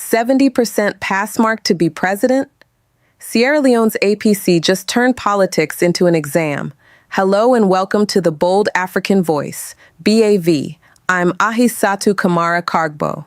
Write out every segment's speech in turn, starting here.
70% pass mark to be president? Sierra Leone's APC just turned politics into an exam. Hello and welcome to the Bold African Voice, BAV. I'm Ahisatu Kamara Kargbo.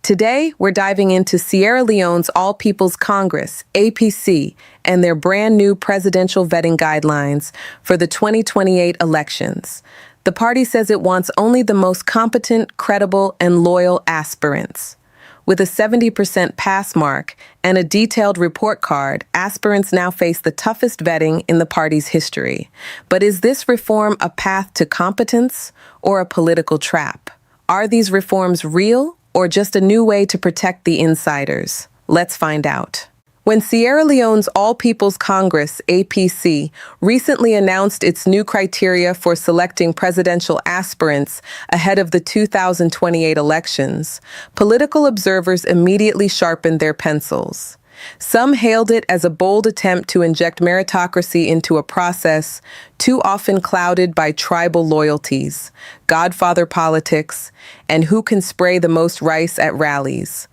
Today, we're diving into Sierra Leone's All People's Congress, APC, and their brand new presidential vetting guidelines for the 2028 elections. The party says it wants only the most competent, credible, and loyal aspirants. With a 70% pass mark and a detailed report card, aspirants now face the toughest vetting in the party's history. But is this reform a path to competence or a political trap? Are these reforms real or just a new way to protect the insiders? Let's find out. When Sierra Leone's All People's Congress, APC, recently announced its new criteria for selecting presidential aspirants ahead of the 2028 elections, political observers immediately sharpened their pencils. Some hailed it as a bold attempt to inject meritocracy into a process too often clouded by tribal loyalties, Godfather politics, and who can spray the most rice at rallies.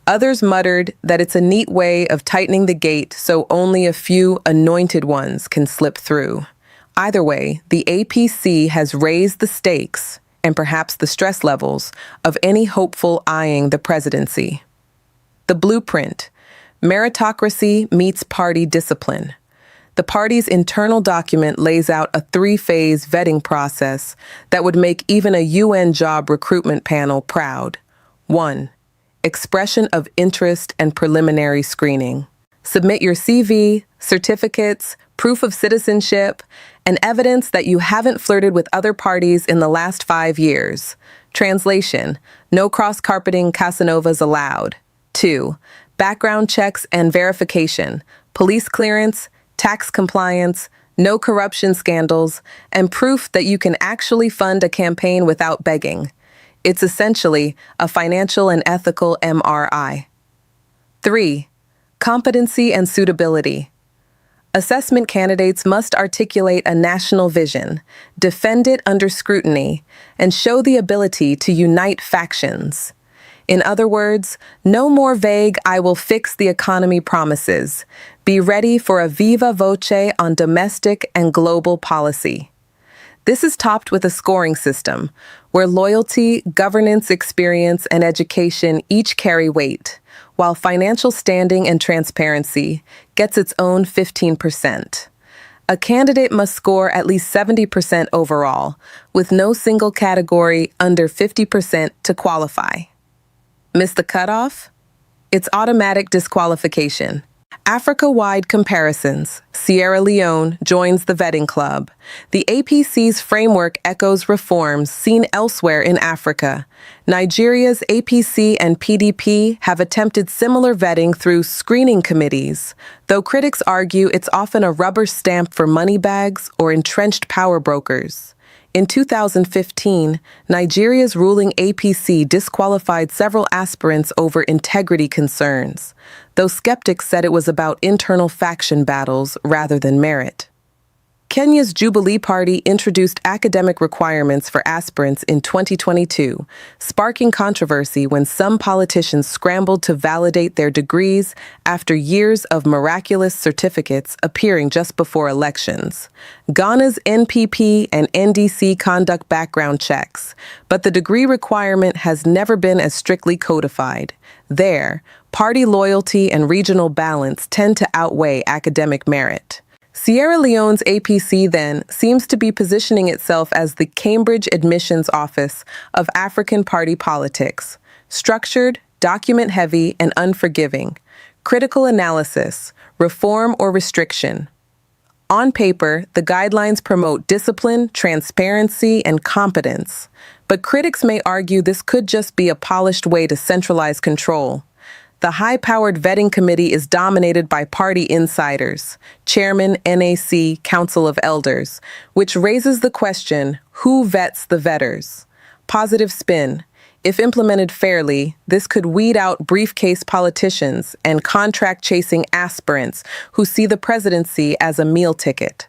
Others muttered that it's a neat way of tightening the gate so only a few anointed ones can slip through. Either way, the APC has raised the stakes and perhaps the stress levels of any hopeful eyeing the presidency. The blueprint: meritocracy meets party discipline. The party's internal document lays out a three-phase vetting process that would make even a UN job recruitment panel proud. 1. Expression of interest and preliminary screening. Submit your CV, certificates, proof of citizenship, and evidence that you haven't flirted with other parties in the last 5 years. Translation: no cross-carpeting Casanovas allowed. 2. Background checks and verification, police clearance, tax compliance, no corruption scandals, and proof that you can actually fund a campaign without begging. It's essentially a financial and ethical MRI. 3. Competency and suitability. Assessment candidates must articulate a national vision, defend it under scrutiny, and show the ability to unite factions. In other words, no more vague "I will fix the economy" promises. Be ready for a viva voce on domestic and global policy. This is topped with a scoring system, where loyalty, governance experience, and education each carry weight, while financial standing and transparency gets its own 15%. A candidate must score at least 70% overall, with no single category under 50% to qualify. Miss the cutoff? It's automatic disqualification. Africa-wide comparisons. Sierra Leone joins the vetting club. The APC's framework echoes reforms seen elsewhere in Africa. Nigeria's APC and PDP have attempted similar vetting through screening committees, though critics argue it's often a rubber stamp for money bags or entrenched power brokers. In 2015, Nigeria's ruling APC disqualified several aspirants over integrity concerns, though skeptics said it was about internal faction battles rather than merit. Kenya's Jubilee Party introduced academic requirements for aspirants in 2022, sparking controversy when some politicians scrambled to validate their degrees after years of miraculous certificates appearing just before elections. Ghana's NPP and NDC conduct background checks, but the degree requirement has never been as strictly codified. There, party loyalty and regional balance tend to outweigh academic merit. Sierra Leone's APC, then, seems to be positioning itself as the Cambridge admissions office of African party politics. Structured, document-heavy, and unforgiving. Critical analysis, reform or restriction. On paper, the guidelines promote discipline, transparency, and competence. But critics may argue this could just be a polished way to centralize control. The high-powered vetting committee is dominated by party insiders, Chairman NAC Council of Elders, which raises the question, who vets the vetters? Positive spin. If implemented fairly, this could weed out briefcase politicians and contract-chasing aspirants who see the presidency as a meal ticket.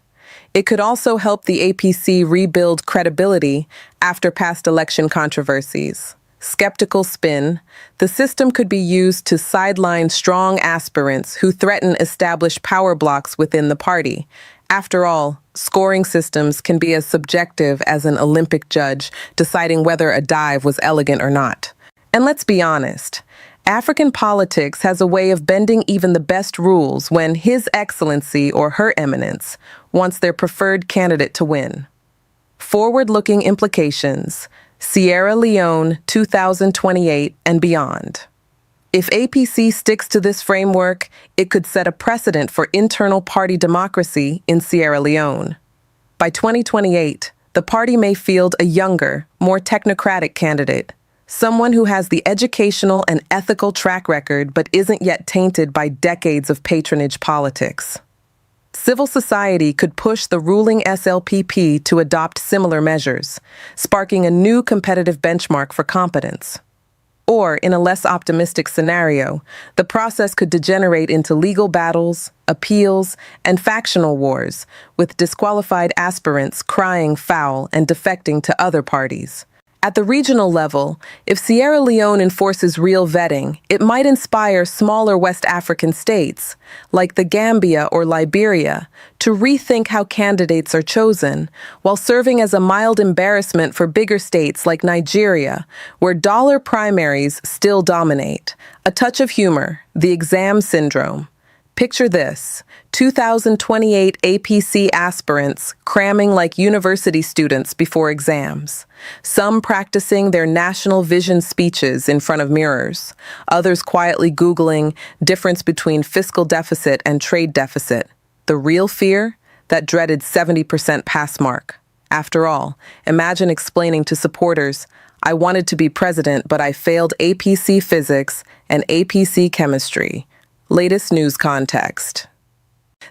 It could also help the APC rebuild credibility after past election controversies. Skeptical spin, the system could be used to sideline strong aspirants who threaten established power blocks within the party. After all, scoring systems can be as subjective as an Olympic judge deciding whether a dive was elegant or not. And let's be honest, African politics has a way of bending even the best rules when His Excellency or Her Eminence wants their preferred candidate to win. Forward-looking implications, Sierra Leone 2028 and beyond. If APC sticks to this framework, it could set a precedent for internal party democracy in Sierra Leone. By 2028, the party may field a younger, more technocratic candidate, someone who has the educational and ethical track record but isn't yet tainted by decades of patronage politics. Civil society could push the ruling SLPP to adopt similar measures, sparking a new competitive benchmark for competence. Or, in a less optimistic scenario, the process could degenerate into legal battles, appeals, and factional wars, with disqualified aspirants crying foul and defecting to other parties. At the regional level, if Sierra Leone enforces real vetting, it might inspire smaller West African states, like the Gambia or Liberia, to rethink how candidates are chosen, while serving as a mild embarrassment for bigger states like Nigeria, where dollar primaries still dominate. A touch of humor, the exam syndrome. Picture this, 2028 APC aspirants cramming like university students before exams. Some practicing their national vision speeches in front of mirrors, others quietly Googling difference between fiscal deficit and trade deficit. The real fear? That dreaded 70% pass mark. After all, imagine explaining to supporters, I wanted to be president, but I failed APC physics and APC chemistry. Latest news context.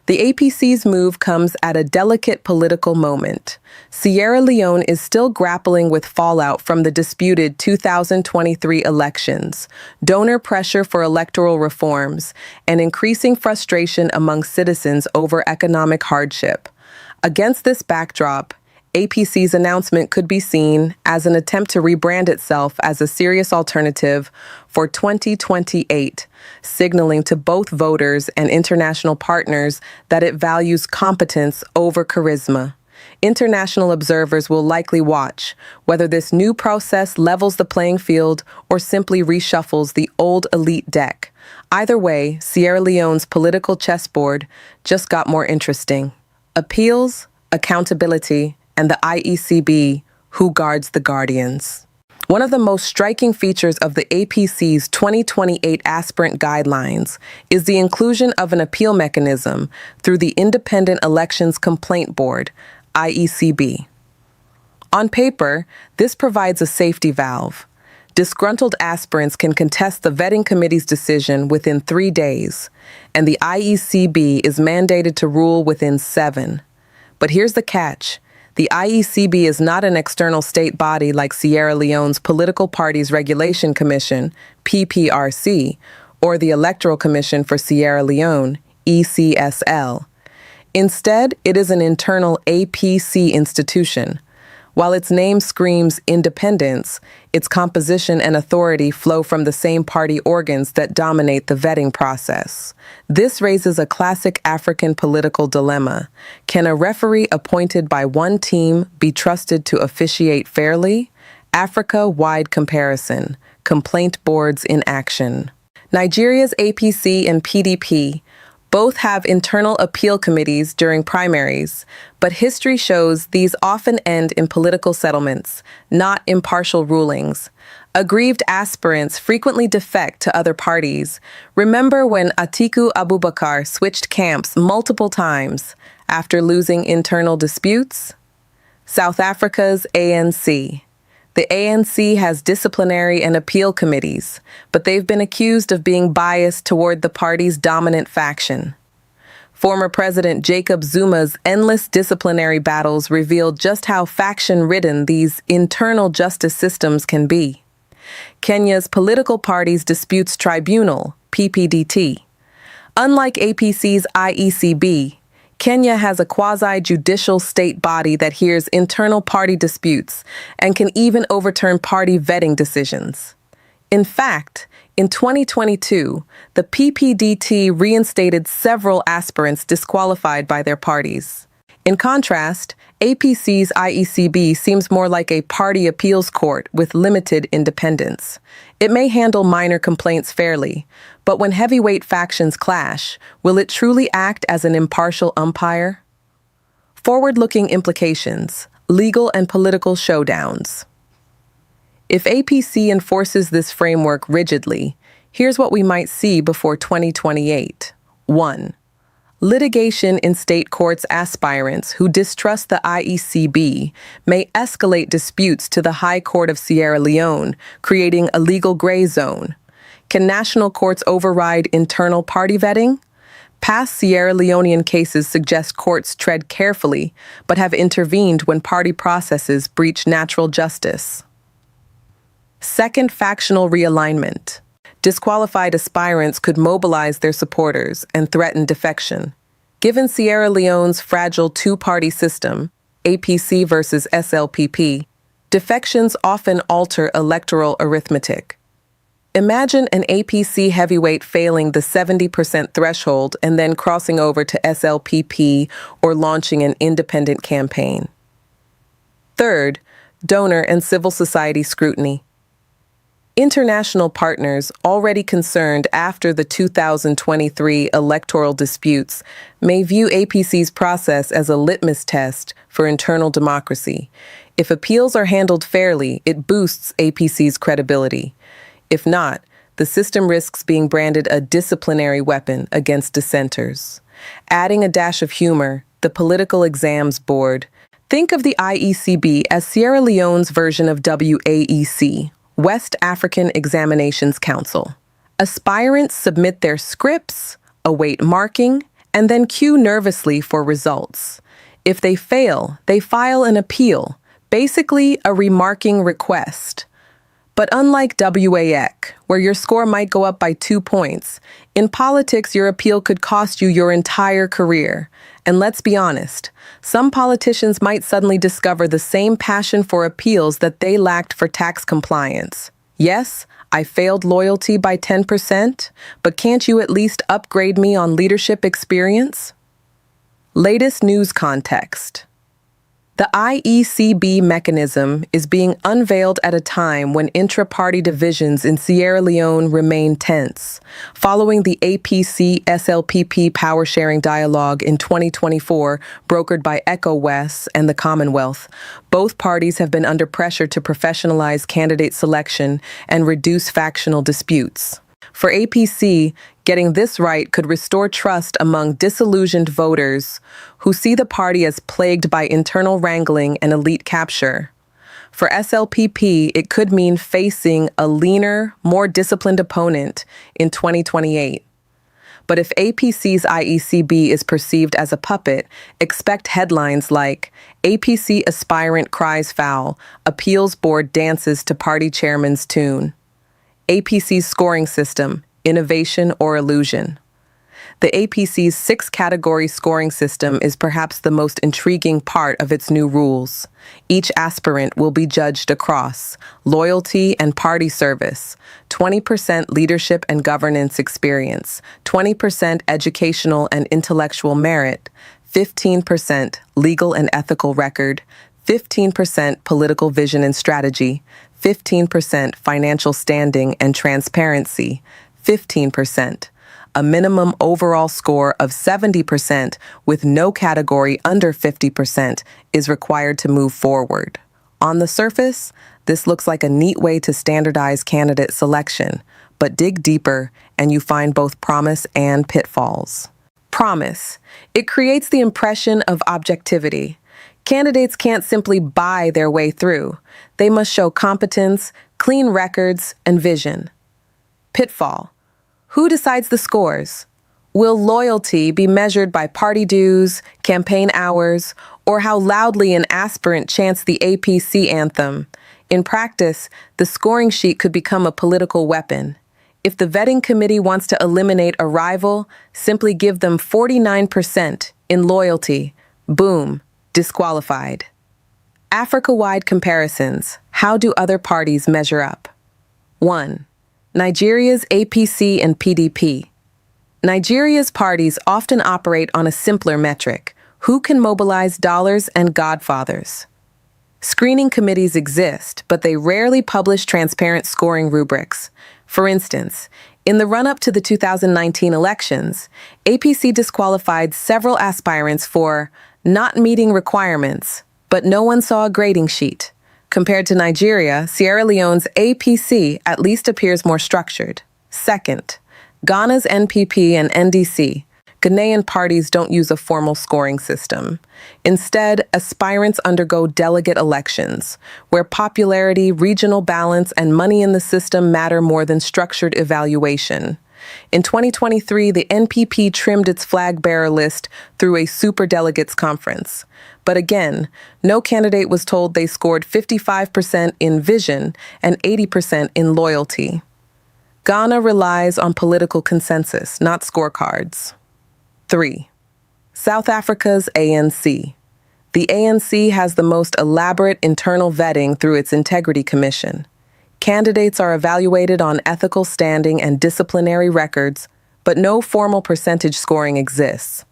The APC's move comes at a delicate political moment. Sierra Leone is still grappling with fallout from the disputed 2023 elections, donor pressure for electoral reforms, and increasing frustration among citizens over economic hardship. Against this backdrop, APC's announcement could be seen as an attempt to rebrand itself as a serious alternative for 2028, signaling to both voters and international partners that it values competence over charisma. International observers will likely watch whether this new process levels the playing field or simply reshuffles the old elite deck. Either way, Sierra Leone's political chessboard just got more interesting. Appeals, accountability, and the IECB, who guards the guardians. One of the most striking features of the APC's 2028 aspirant guidelines is the inclusion of an appeal mechanism through the Independent Elections Complaint Board, IECB. On paper, this provides a safety valve. Disgruntled aspirants can contest the vetting committee's decision within 3 days, and the IECB is mandated to rule within 7. But here's the catch. The IECB is not an external state body like Sierra Leone's Political Parties Regulation Commission, PPRC, or the Electoral Commission for Sierra Leone, ECSL. Instead, it is an internal APC institution. While its name screams independence, its composition and authority flow from the same party organs that dominate the vetting process. This raises a classic African political dilemma. Can a referee appointed by one team be trusted to officiate fairly? Africa-wide comparison. Complaint boards in action. Nigeria's APC and PDP both have internal appeal committees during primaries, but history shows these often end in political settlements, not impartial rulings. Aggrieved aspirants frequently defect to other parties. Remember when Atiku Abubakar switched camps multiple times after losing internal disputes? South Africa's ANC. The ANC has disciplinary and appeal committees, but they've been accused of being biased toward the party's dominant faction. Former President Jacob Zuma's endless disciplinary battles revealed just how faction-ridden these internal justice systems can be. Kenya's Political Parties Disputes Tribunal, PPDT. Unlike APC's IECB, Kenya has a quasi-judicial state body that hears internal party disputes and can even overturn party vetting decisions. In fact, in 2022, the PPDT reinstated several aspirants disqualified by their parties. In contrast, APC's IECB seems more like a party appeals court with limited independence. It may handle minor complaints fairly, but when heavyweight factions clash, will it truly act as an impartial umpire? Forward-looking implications, legal and political showdowns. If APC enforces this framework rigidly, here's what we might see before 2028. 1. Litigation in state courts. Aspirants who distrust the IECB may escalate disputes to the High Court of Sierra Leone, creating a legal gray zone. Can national courts override internal party vetting? Past Sierra Leonean cases suggest courts tread carefully, but have intervened when party processes breach natural justice. Second, factional realignment. Disqualified aspirants could mobilize their supporters and threaten defection. Given Sierra Leone's fragile two-party system, APC versus SLPP, defections often alter electoral arithmetic. Imagine an APC heavyweight failing the 70% threshold and then crossing over to SLPP or launching an independent campaign. Third, donor and civil society scrutiny. International partners, already concerned after the 2023 electoral disputes, may view APC's process as a litmus test for internal democracy. If appeals are handled fairly, it boosts APC's credibility. If not, the system risks being branded a disciplinary weapon against dissenters. Adding a dash of humor, the Political Exams Board. Think of the IECB as Sierra Leone's version of WAEC, West African Examinations Council. Aspirants submit their scripts, await marking, and then queue nervously for results. If they fail, they file an appeal, basically a remarking request. But unlike WAEC, where your score might go up by 2 points, in politics your appeal could cost you your entire career. And let's be honest, some politicians might suddenly discover the same passion for appeals that they lacked for tax compliance. Yes, I failed loyalty by 10%, but can't you at least upgrade me on leadership experience? Latest news context. The IECB mechanism is being unveiled at a time when intra-party divisions in Sierra Leone remain tense. Following the APC-SLPP power-sharing dialogue in 2024, brokered by ECOWAS and the Commonwealth, both parties have been under pressure to professionalize candidate selection and reduce factional disputes. For APC, getting this right could restore trust among disillusioned voters who see the party as plagued by internal wrangling and elite capture. For SLPP, it could mean facing a leaner, more disciplined opponent in 2028. But if APC's IECB is perceived as a puppet, expect headlines like APC aspirant cries foul, appeals board dances to party chairman's tune. APC's scoring system, innovation or illusion. The APC's 6-category scoring system is perhaps the most intriguing part of its new rules. Each aspirant will be judged across loyalty and party service, 20% leadership and governance experience, 20% educational and intellectual merit, 15% legal and ethical record, 15% political vision and strategy, 15% financial standing and transparency, 15%. A minimum overall score of 70% with no category under 50% is required to move forward. On the surface, this looks like a neat way to standardize candidate selection, but dig deeper and you find both promise and pitfalls. Promise. It creates the impression of objectivity. Candidates can't simply buy their way through. They must show competence, clean records, and vision. Pitfall. Who decides the scores? Will loyalty be measured by party dues, campaign hours, or how loudly an aspirant chants the APC anthem? In practice, the scoring sheet could become a political weapon. If the vetting committee wants to eliminate a rival, simply give them 49%, In loyalty, boom, disqualified. Africa-wide comparisons. How do other parties measure up? 1. Nigeria's APC and PDP. Nigeria's parties often operate on a simpler metric: who can mobilize dollars and godfathers. Screening committees exist, but they rarely publish transparent scoring rubrics. For instance, in the run-up to the 2019 elections, APC disqualified several aspirants for not meeting requirements, but no one saw a grading sheet. Compared to Nigeria, Sierra Leone's APC at least appears more structured. Second, Ghana's NPP and NDC. Ghanaian parties don't use a formal scoring system. Instead, aspirants undergo delegate elections, where popularity, regional balance, and money in the system matter more than structured evaluation. In 2023, the NPP trimmed its flag-bearer list through a superdelegates conference. But again, no candidate was told they scored 55% in vision and 80% in loyalty. Ghana relies on political consensus, not scorecards. 3. South Africa's ANC. The ANC has the most elaborate internal vetting through its Integrity Commission. Candidates are evaluated on ethical standing and disciplinary records, but no formal percentage scoring exists.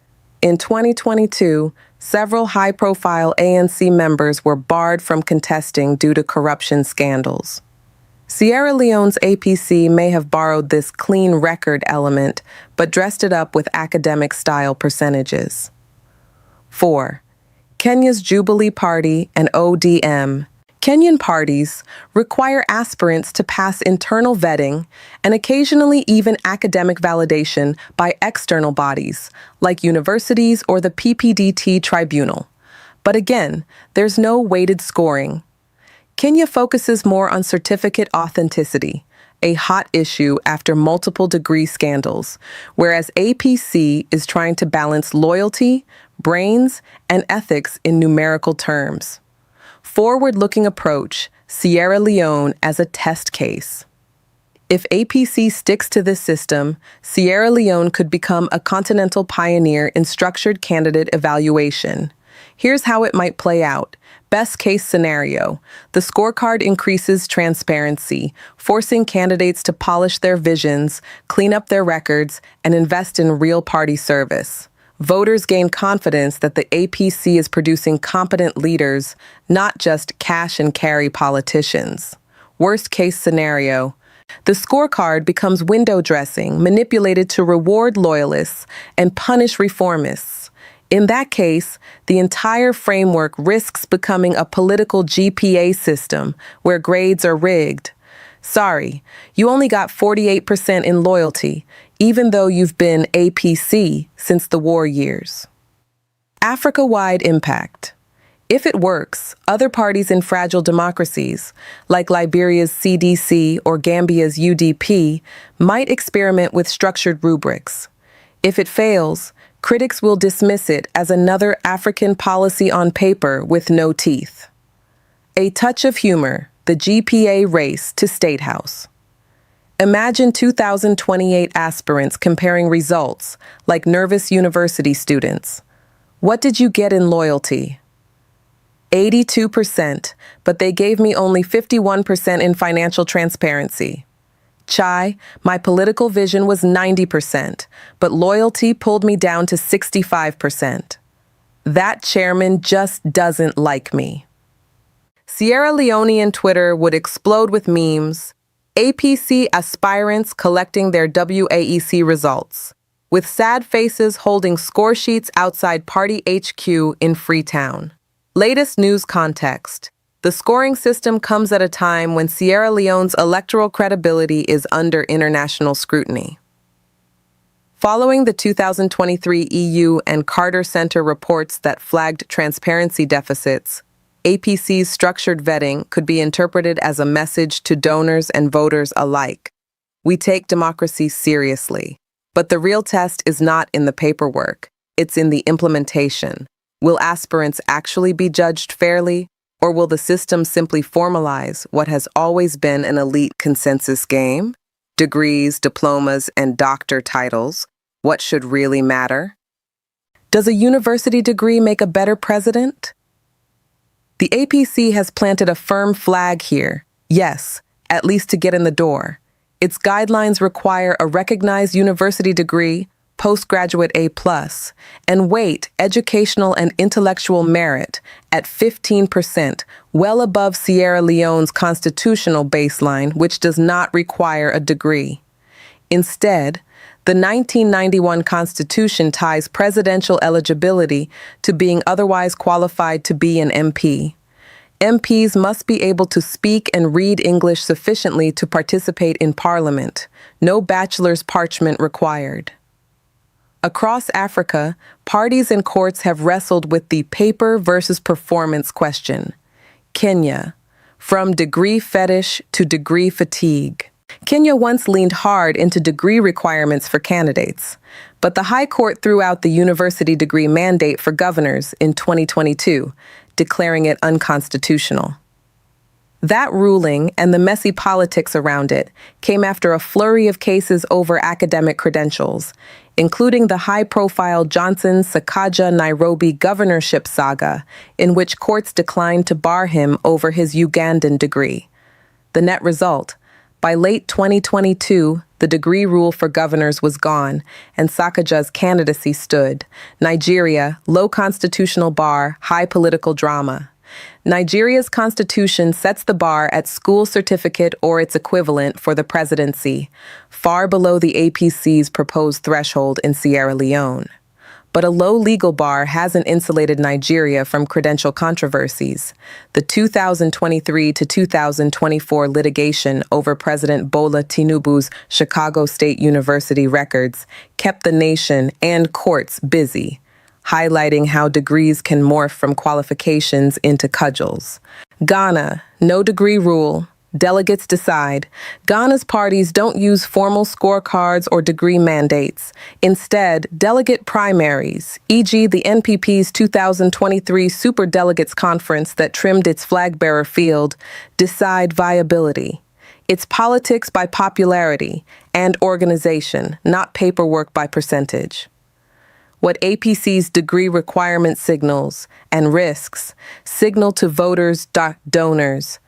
In 2022, several high-profile ANC members were barred from contesting due to corruption scandals. Sierra Leone's APC may have borrowed this clean record element, but dressed it up with academic-style percentages. 4. Kenya's Jubilee Party and ODM. Kenyan parties require aspirants to pass internal vetting and occasionally even academic validation by external bodies, like universities or the PPDT Tribunal. But again, there's no weighted scoring. Kenya focuses more on certificate authenticity, a hot issue after multiple degree scandals, whereas APC is trying to balance loyalty, brains, and ethics in numerical terms. Forward-looking approach, Sierra Leone as a test case. If APC sticks to this system, Sierra Leone could become a continental pioneer in structured candidate evaluation. Here's how it might play out. Best case scenario, the scorecard increases transparency, forcing candidates to polish their visions, clean up their records, and invest in real party service. Voters gain confidence that the APC is producing competent leaders, not just cash and carry politicians. Worst case scenario, the scorecard becomes window dressing, manipulated to reward loyalists and punish reformists. In that case, the entire framework risks becoming a political GPA system where grades are rigged. Sorry, you only got 48% in loyalty, even though you've been APC since the war years. Africa-wide impact. If it works, other parties in fragile democracies, like Liberia's CDC or Gambia's UDP, might experiment with structured rubrics. If it fails, critics will dismiss it as another African policy on paper with no teeth. A touch of humor, the GPA race to State House. Imagine 2028 aspirants comparing results, like nervous university students. What did you get in loyalty? 82%, but they gave me only 51% in financial transparency. Chai, my political vision was 90%, but loyalty pulled me down to 65%. That chairman just doesn't like me. Sierra Leonean Twitter would explode with memes. APC aspirants collecting their WAEC results, with sad faces holding score sheets outside Party HQ in Freetown. Latest news context. The scoring system comes at a time when Sierra Leone's electoral credibility is under international scrutiny. Following the 2023 EU and Carter Center reports that flagged transparency deficits, APC's structured vetting could be interpreted as a message to donors and voters alike. We take democracy seriously, but the real test is not in the paperwork, it's in the implementation. Will aspirants actually be judged fairly, or will the system simply formalize what has always been an elite consensus game? Degrees, diplomas, and doctor titles, what should really matter? Does a university degree make a better president? The APC has planted a firm flag here. Yes, at least to get in the door. Its guidelines require a recognized university degree, postgraduate A+, and weight educational and intellectual merit at 15%, well above Sierra Leone's constitutional baseline, which does not require a degree. Instead, the 1991 Constitution ties presidential eligibility to being otherwise qualified to be an MP. MPs must be able to speak and read English sufficiently to participate in Parliament. No bachelor's parchment required. Across Africa, parties and courts have wrestled with the paper versus performance question. Kenya, from degree fetish to degree fatigue. Kenya once leaned hard into degree requirements for candidates, but the High Court threw out the university degree mandate for governors in 2022, declaring it unconstitutional. That ruling and the messy politics around it came after a flurry of cases over academic credentials, including the high-profile Johnson-Sakaja-Nairobi governorship saga, in which courts declined to bar him over his Ugandan degree. The net result: by late 2022, the degree rule for governors was gone, and Sakaja's candidacy stood. Nigeria, low constitutional bar, high political drama. Nigeria's constitution sets the bar at school certificate or its equivalent for the presidency, far below the APC's proposed threshold in Sierra Leone. But a low legal bar hasn't insulated Nigeria from credential controversies. The 2023 to 2024 litigation over President Bola Tinubu's Chicago State University records kept the nation and courts busy, highlighting how degrees can morph from qualifications into cudgels. Ghana, no degree rule. Delegates decide. Ghana's parties don't use formal scorecards or degree mandates. Instead, delegate primaries, e.g. the NPP's 2023 Superdelegates Conference that trimmed its flag-bearer field, decide viability. It's politics by popularity and organization, not paperwork by percentage. What APC's degree requirement signals and risks signal to voters, donors.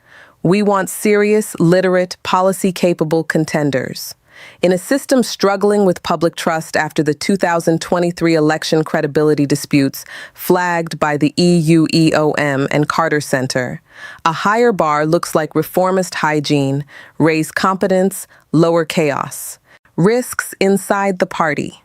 We want serious, literate, policy-capable contenders. In a system struggling with public trust after the 2023 election credibility disputes flagged by the EUEOM and Carter Center, a higher bar looks like reformist hygiene: raise competence, lower chaos. Risks inside the party.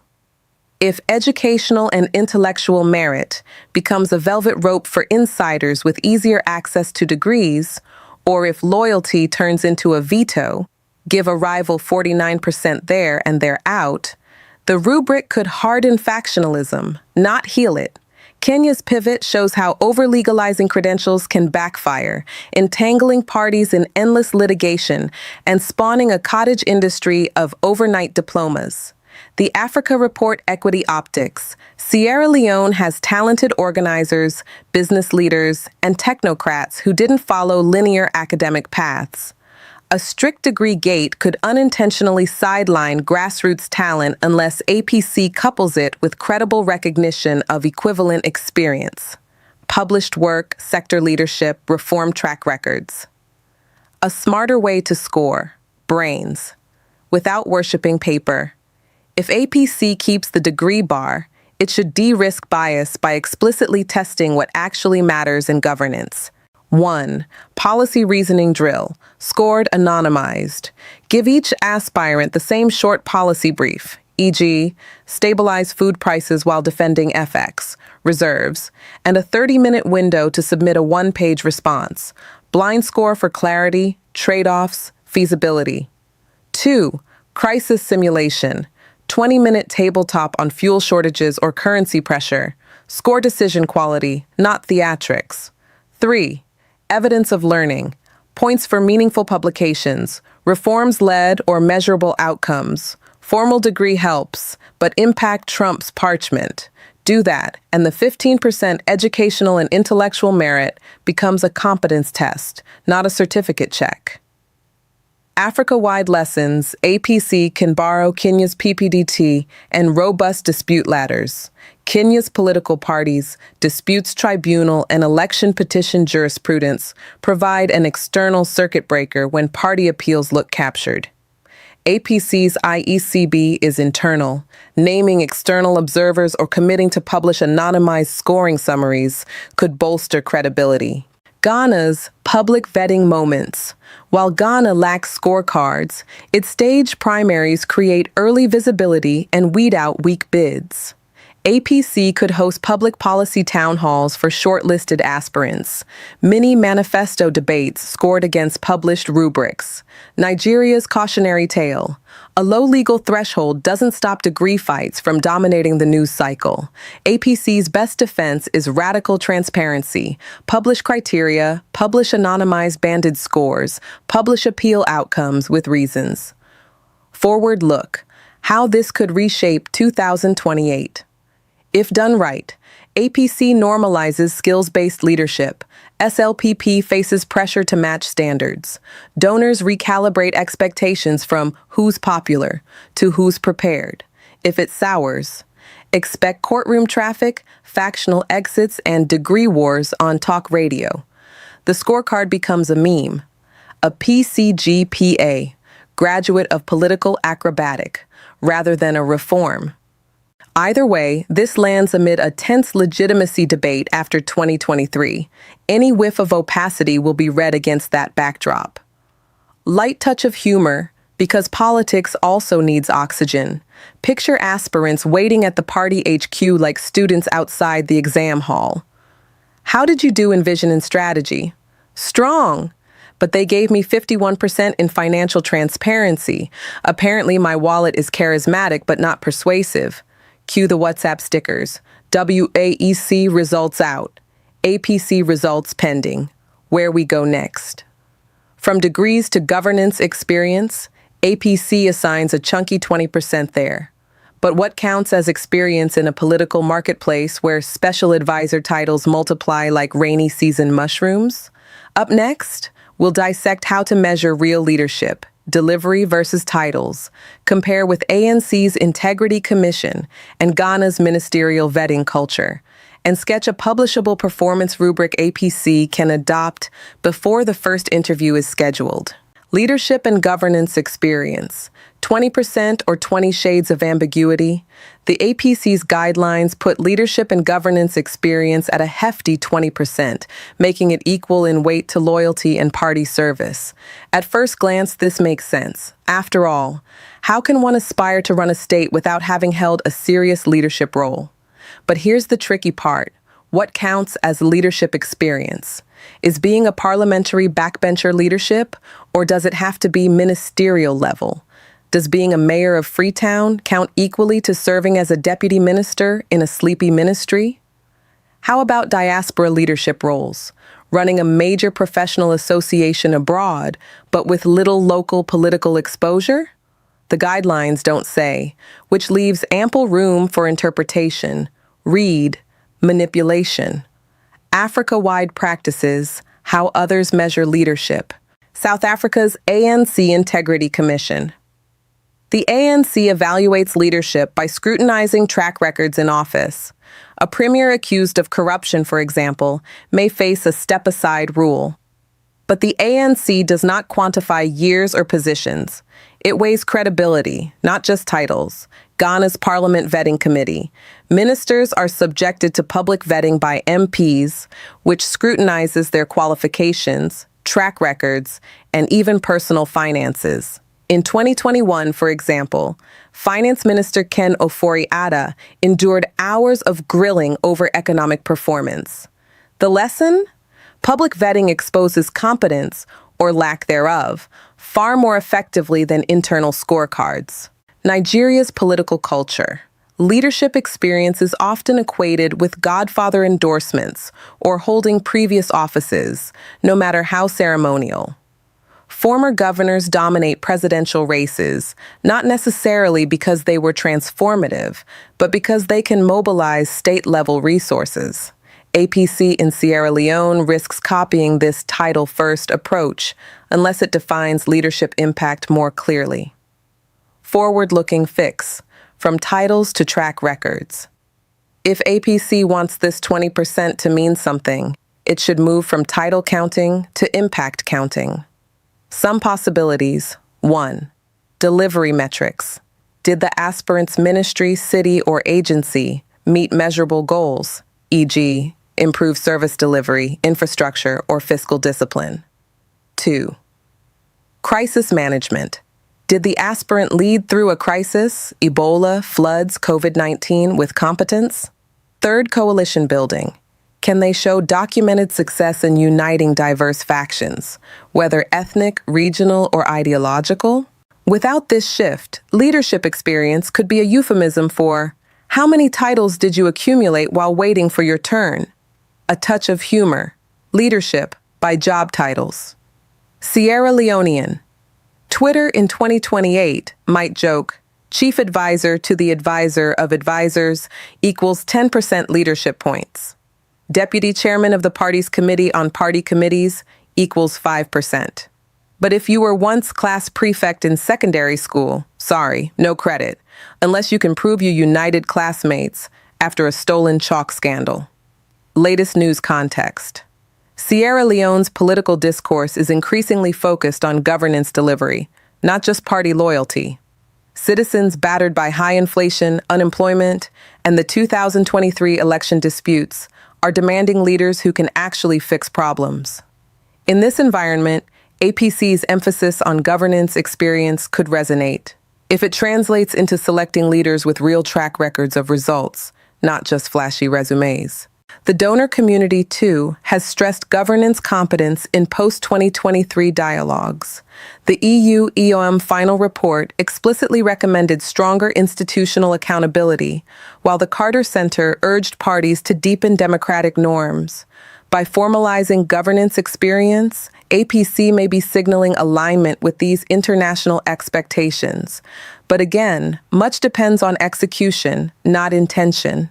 If educational and intellectual merit becomes a velvet rope for insiders with easier access to degrees, or if loyalty turns into a veto, give a rival 49% there and they're out, the rubric could harden factionalism, not heal it. Kenya's pivot shows how over-legalizing credentials can backfire, entangling parties in endless litigation and spawning a cottage industry of overnight diplomas. The Africa Report Equity Optics. Sierra Leone has talented organizers, business leaders, and technocrats who didn't follow linear academic paths. A strict degree gate could unintentionally sideline grassroots talent unless APC couples it with credible recognition of equivalent experience. Published work, sector leadership, reform track records. A smarter way to score: brains, without worshiping paper. If APC keeps the degree bar, it should de-risk bias by explicitly testing what actually matters in governance. 1. Policy reasoning drill. Scored anonymized. Give each aspirant the same short policy brief, e.g., stabilize food prices while defending FX, reserves, and a 30-minute window to submit a one-page response. Blind score for clarity, trade-offs, feasibility. 2. Crisis simulation. 20-minute tabletop on fuel shortages or currency pressure. Score decision quality, not theatrics. 3. Evidence of learning. Points for meaningful publications. Reforms-led or measurable outcomes. Formal degree helps, but impact trumps parchment. Do that, and the 15% educational and intellectual merit becomes a competence test, not a certificate check. Africa-wide lessons, APC can borrow Kenya's PPDT and robust dispute ladders. Kenya's political parties, disputes tribunal, and election petition jurisprudence provide an external circuit breaker when party appeals look captured. APC's IECB is internal, naming external observers or committing to publish anonymized scoring summaries could bolster credibility. Ghana's public vetting moments. While Ghana lacks scorecards, its staged primaries create early visibility and weed out weak bids. APC could host public policy town halls for shortlisted aspirants, mini manifesto debates scored against published rubrics. Nigeria's cautionary tale. A low legal threshold doesn't stop degree fights from dominating the news cycle. APC's best defense is radical transparency. Publish criteria, publish anonymized banded scores, publish appeal outcomes with reasons. Forward look. How this could reshape 2028. If done right, APC normalizes skills-based leadership. SLPP faces pressure to match standards. Donors recalibrate expectations from who's popular to who's prepared. If it sours, expect courtroom traffic, factional exits, and degree wars on talk radio. The scorecard becomes a meme. A PCGPA, graduate of political acrobatic, rather than a reform. Either way, this lands amid a tense legitimacy debate after 2023. Any whiff of opacity will be read against that backdrop. Light touch of humor, because politics also needs oxygen. Picture aspirants waiting at the party HQ like students outside the exam hall. How did you do in vision and strategy? Strong. But they gave me 51% in financial transparency. Apparently my wallet is charismatic but not persuasive. Cue the WhatsApp stickers. WAEC results out. APC results pending. Where we go next. From degrees to governance experience, APC assigns a chunky 20% there. But what counts as experience in a political marketplace where special advisor titles multiply like rainy season mushrooms? Up next, we'll dissect how to measure real leadership. Delivery versus titles, compare with ANC's Integrity Commission and Ghana's ministerial vetting culture, and sketch a publishable performance rubric APC can adopt before the first interview is scheduled. Leadership and governance experience, 20% or 20 shades of ambiguity. The APC's guidelines put leadership and governance experience at a hefty 20%, making it equal in weight to loyalty and party service. At first glance, this makes sense. After all, how can one aspire to run a state without having held a serious leadership role? But here's the tricky part. What counts as leadership experience? Is being a parliamentary backbencher leadership, or does it have to be ministerial level? Does being a mayor of Freetown count equally to serving as a deputy minister in a sleepy ministry? How about diaspora leadership roles? Running a major professional association abroad, but with little local political exposure? The guidelines don't say, which leaves ample room for interpretation. Read, manipulation. Africa-wide practices, how others measure leadership. South Africa's ANC Integrity Commission. The ANC evaluates leadership by scrutinizing track records in office. A premier accused of corruption, for example, may face a step-aside rule. But the ANC does not quantify years or positions. It weighs credibility, not just titles. Ghana's Parliament Vetting Committee. Ministers are subjected to public vetting by MPs, which scrutinizes their qualifications, track records, and even personal finances. In 2021, for example, Finance Minister Ken Ofori-Atta endured hours of grilling over economic performance. The lesson? Public vetting exposes competence, or lack thereof, far more effectively than internal scorecards. Nigeria's political culture. Leadership experience is often equated with godfather endorsements or holding previous offices, no matter how ceremonial. Former governors dominate presidential races, not necessarily because they were transformative, but because they can mobilize state-level resources. APC in Sierra Leone risks copying this title-first approach unless it defines leadership impact more clearly. Forward-looking fix, from titles to track records. If APC wants this 20% to mean something, it should move from title counting to impact counting. Some possibilities. 1. Delivery metrics. Did the aspirant's ministry, city, or agency meet measurable goals, e.g., improve service delivery, infrastructure, or fiscal discipline? 2. Crisis management. Did the aspirant lead through a crisis, Ebola, floods, COVID-19, with competence? 3rd, coalition building. Can they show documented success in uniting diverse factions, whether ethnic, regional, or ideological? Without this shift, leadership experience could be a euphemism for, how many titles did you accumulate while waiting for your turn? A touch of humor. Leadership by job titles. Sierra Leonean. Twitter in 2028 might joke, Chief Advisor to the Advisor of Advisors equals 10% leadership points. Deputy Chairman of the party's Committee on Party Committees equals 5%. But if you were once class prefect in secondary school, sorry, no credit, unless you can prove you united classmates after a stolen chalk scandal. Latest news context. Sierra Leone's political discourse is increasingly focused on governance delivery, not just party loyalty. Citizens battered by high inflation, unemployment, and the 2023 election disputes are demanding leaders who can actually fix problems. In this environment, APC's emphasis on governance experience could resonate if it translates into selecting leaders with real track records of results, not just flashy resumes. The donor community, too, has stressed governance competence in post-2023 dialogues. The EU-EOM final report explicitly recommended stronger institutional accountability, while the Carter Center urged parties to deepen democratic norms. By formalizing governance experience, APC may be signaling alignment with these international expectations. But again, much depends on execution, not intention.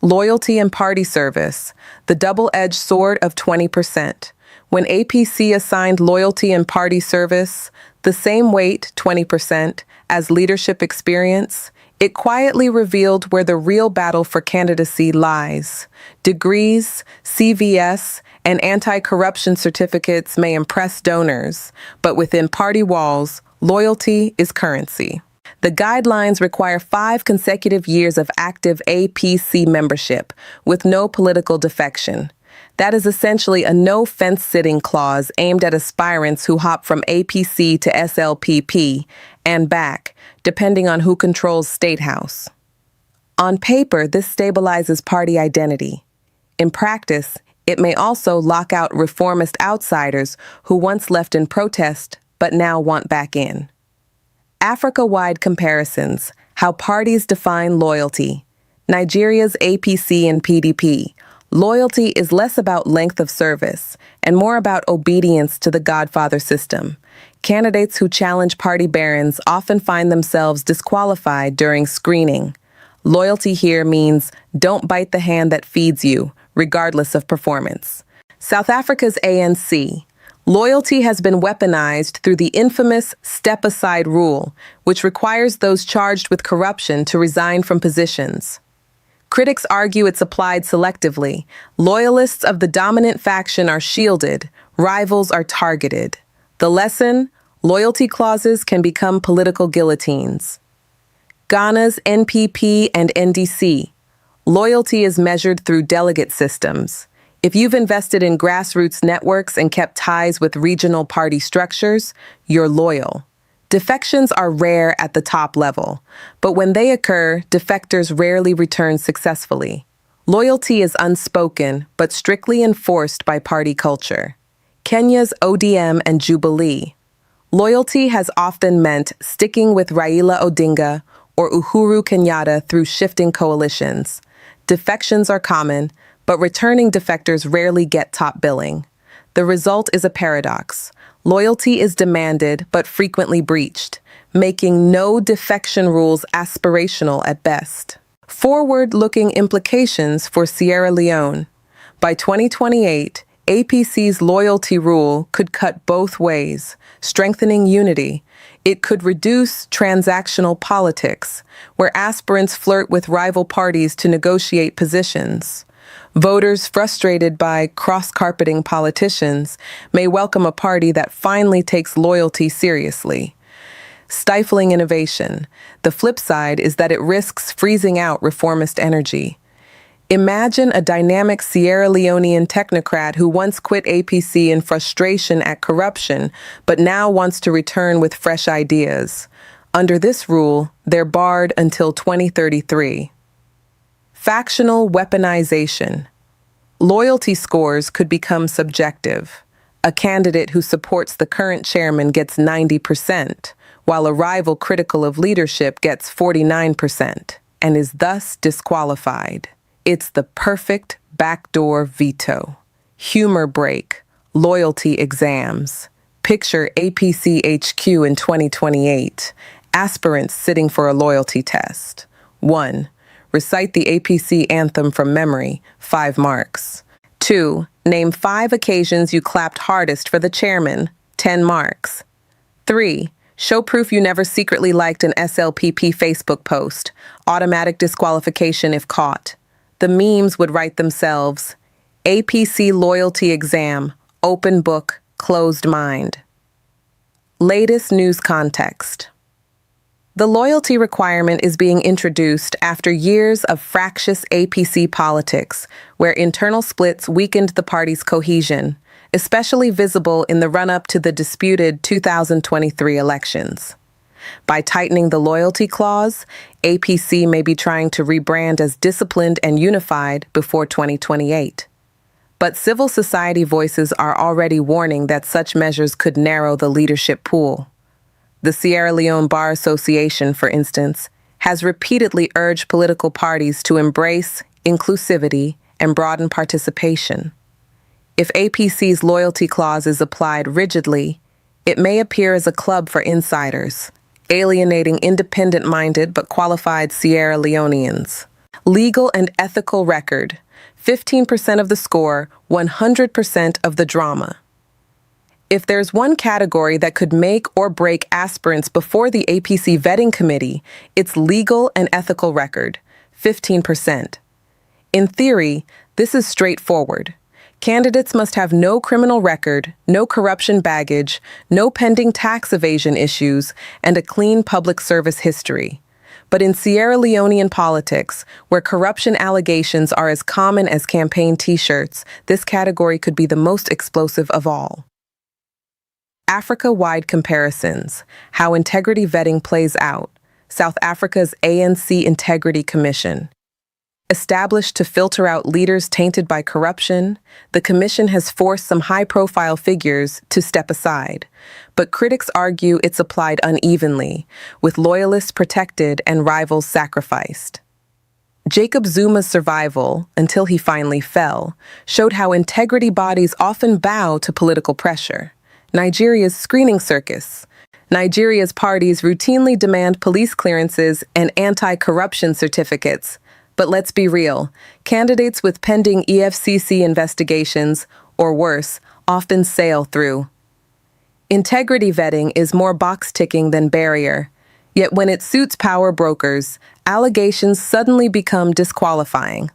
Loyalty and party service, the double-edged sword of 20%. When APC assigned loyalty and party service the same weight, 20%, as leadership experience, it quietly revealed where the real battle for candidacy lies. Degrees, CVS, and anti-corruption certificates may impress donors, but within party walls, loyalty is currency. The guidelines require 5 consecutive years of active APC membership with no political defection. That is essentially a no-fence-sitting clause aimed at aspirants who hop from APC to SLPP and back, depending on who controls State House. On paper, this stabilizes party identity. In practice, it may also lock out reformist outsiders who once left in protest but now want back in. Africa-wide comparisons, how parties define loyalty. Nigeria's APC and PDP. Loyalty is less about length of service and more about obedience to the Godfather system. Candidates who challenge party barons often find themselves disqualified during screening. Loyalty here means don't bite the hand that feeds you, regardless of performance. South Africa's ANC. Loyalty has been weaponized through the infamous step-aside rule, which requires those charged with corruption to resign from positions. Critics argue it's applied selectively. Loyalists of the dominant faction are shielded, rivals are targeted. The lesson? Loyalty clauses can become political guillotines. Ghana's NPP and NDC. Loyalty is measured through delegate systems. If you've invested in grassroots networks and kept ties with regional party structures, you're loyal. Defections are rare at the top level, but when they occur, defectors rarely return successfully. Loyalty is unspoken, but strictly enforced by party culture. Kenya's ODM and Jubilee. Loyalty has often meant sticking with Raila Odinga or Uhuru Kenyatta through shifting coalitions. Defections are common, but returning defectors rarely get top billing. The result is a paradox. Loyalty is demanded but frequently breached, making no defection rules aspirational at best. Forward-looking implications for Sierra Leone. By 2028, APC's loyalty rule could cut both ways, strengthening unity. It could reduce transactional politics, where aspirants flirt with rival parties to negotiate positions. Voters frustrated by cross-carpeting politicians may welcome a party that finally takes loyalty seriously. Stifling innovation. The flip side is that it risks freezing out reformist energy. Imagine a dynamic Sierra Leonean technocrat who once quit APC in frustration at corruption, but now wants to return with fresh ideas. Under this rule, they're barred until 2033. Factional weaponization. Loyalty scores could become subjective. A candidate who supports the current chairman gets 90%, while a rival critical of leadership gets 49%, and is thus disqualified. It's the perfect backdoor veto. Humor break. Loyalty exams. Picture APC HQ in 2028. Aspirants sitting for a loyalty test. 1. Recite the APC anthem from memory, 5 marks. 2. Name 5 occasions you clapped hardest for the chairman, 10 marks. 3. Show proof you never secretly liked an SLPP Facebook post, automatic disqualification if caught. The memes would write themselves. APC loyalty exam, open book, closed mind. Latest news context. The loyalty requirement is being introduced after years of fractious APC politics, where internal splits weakened the party's cohesion, especially visible in the run-up to the disputed 2023 elections. By tightening the loyalty clause, APC may be trying to rebrand as disciplined and unified before 2028. But civil society voices are already warning that such measures could narrow the leadership pool. The Sierra Leone Bar Association, for instance, has repeatedly urged political parties to embrace inclusivity and broaden participation. If APC's loyalty clause is applied rigidly, it may appear as a club for insiders, alienating independent-minded but qualified Sierra Leoneans. Legal and ethical record. 15% of the score, 100% of the drama. If there's one category that could make or break aspirants before the APC vetting committee, it's legal and ethical record, 15%. In theory, this is straightforward. Candidates must have no criminal record, no corruption baggage, no pending tax evasion issues, and a clean public service history. But in Sierra Leonean politics, where corruption allegations are as common as campaign t-shirts, this category could be the most explosive of all. Africa-wide comparisons. How integrity vetting plays out. South Africa's ANC Integrity Commission. Established to filter out leaders tainted by corruption, the commission has forced some high-profile figures to step aside. But critics argue it's applied unevenly, with loyalists protected and rivals sacrificed. Jacob Zuma's survival, until he finally fell, showed how integrity bodies often bow to political pressure. Nigeria's screening circus. Nigeria's parties routinely demand police clearances and anti-corruption certificates. But let's be real, candidates with pending EFCC investigations, or worse, often sail through. Integrity vetting is more box-ticking than barrier. Yet when it suits power brokers, allegations suddenly become disqualifying.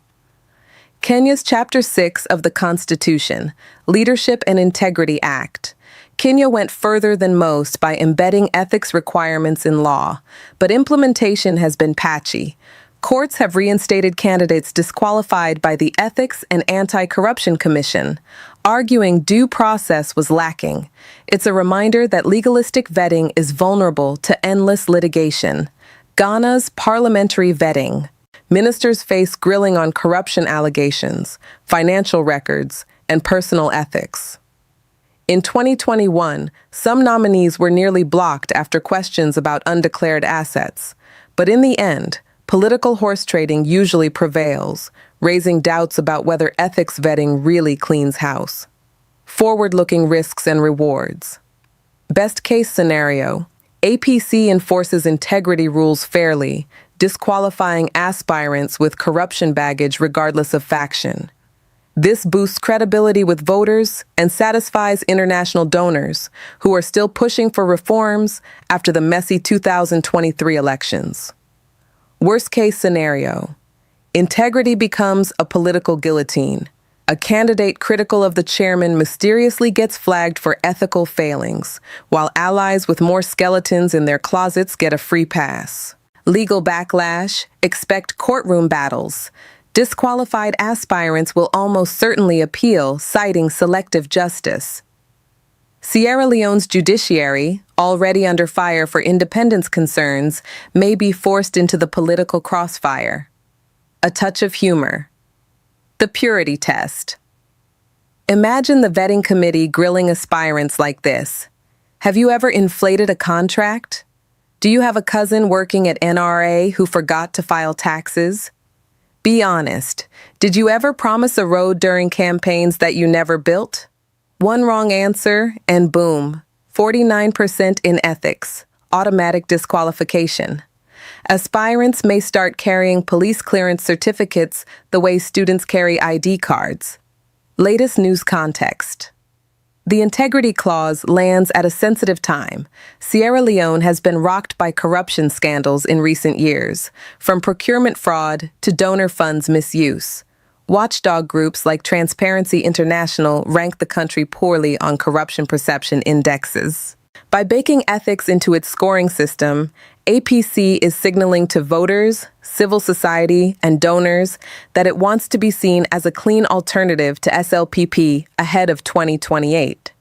Kenya's Chapter 6 of the Constitution, Leadership and Integrity Act. Kenya went further than most by embedding ethics requirements in law, but implementation has been patchy. Courts have reinstated candidates disqualified by the Ethics and Anti-Corruption Commission, arguing due process was lacking. It's a reminder that legalistic vetting is vulnerable to endless litigation. Ghana's parliamentary vetting. Ministers face grilling on corruption allegations, financial records, and personal ethics. In 2021, some nominees were nearly blocked after questions about undeclared assets. But in the end, political horse trading usually prevails, raising doubts about whether ethics vetting really cleans house. Forward-looking risks and rewards. Best-case scenario, APC enforces integrity rules fairly, disqualifying aspirants with corruption baggage regardless of faction. This boosts credibility with voters and satisfies international donors who are still pushing for reforms after the messy 2023 elections. Worst case scenario, integrity becomes a political guillotine. A candidate critical of the chairman mysteriously gets flagged for ethical failings, while allies with more skeletons in their closets get a free pass. Legal backlash, expect courtroom battles. Disqualified aspirants will almost certainly appeal, citing selective justice. Sierra Leone's judiciary, already under fire for independence concerns, may be forced into the political crossfire. A touch of humor. The purity test. Imagine the vetting committee grilling aspirants like this. Have you ever inflated a contract? Do you have a cousin working at NRA who forgot to file taxes? Be honest. Did you ever promise a road during campaigns that you never built? One wrong answer, and boom, 49% in ethics, automatic disqualification. Aspirants may start carrying police clearance certificates the way students carry ID cards. Latest news context. The integrity clause lands at a sensitive time. Sierra Leone has been rocked by corruption scandals in recent years, from procurement fraud to donor funds misuse. Watchdog groups like Transparency International rank the country poorly on corruption perception indexes. By baking ethics into its scoring system, APC is signaling to voters, civil society, and donors that it wants to be seen as a clean alternative to SLPP ahead of 2028.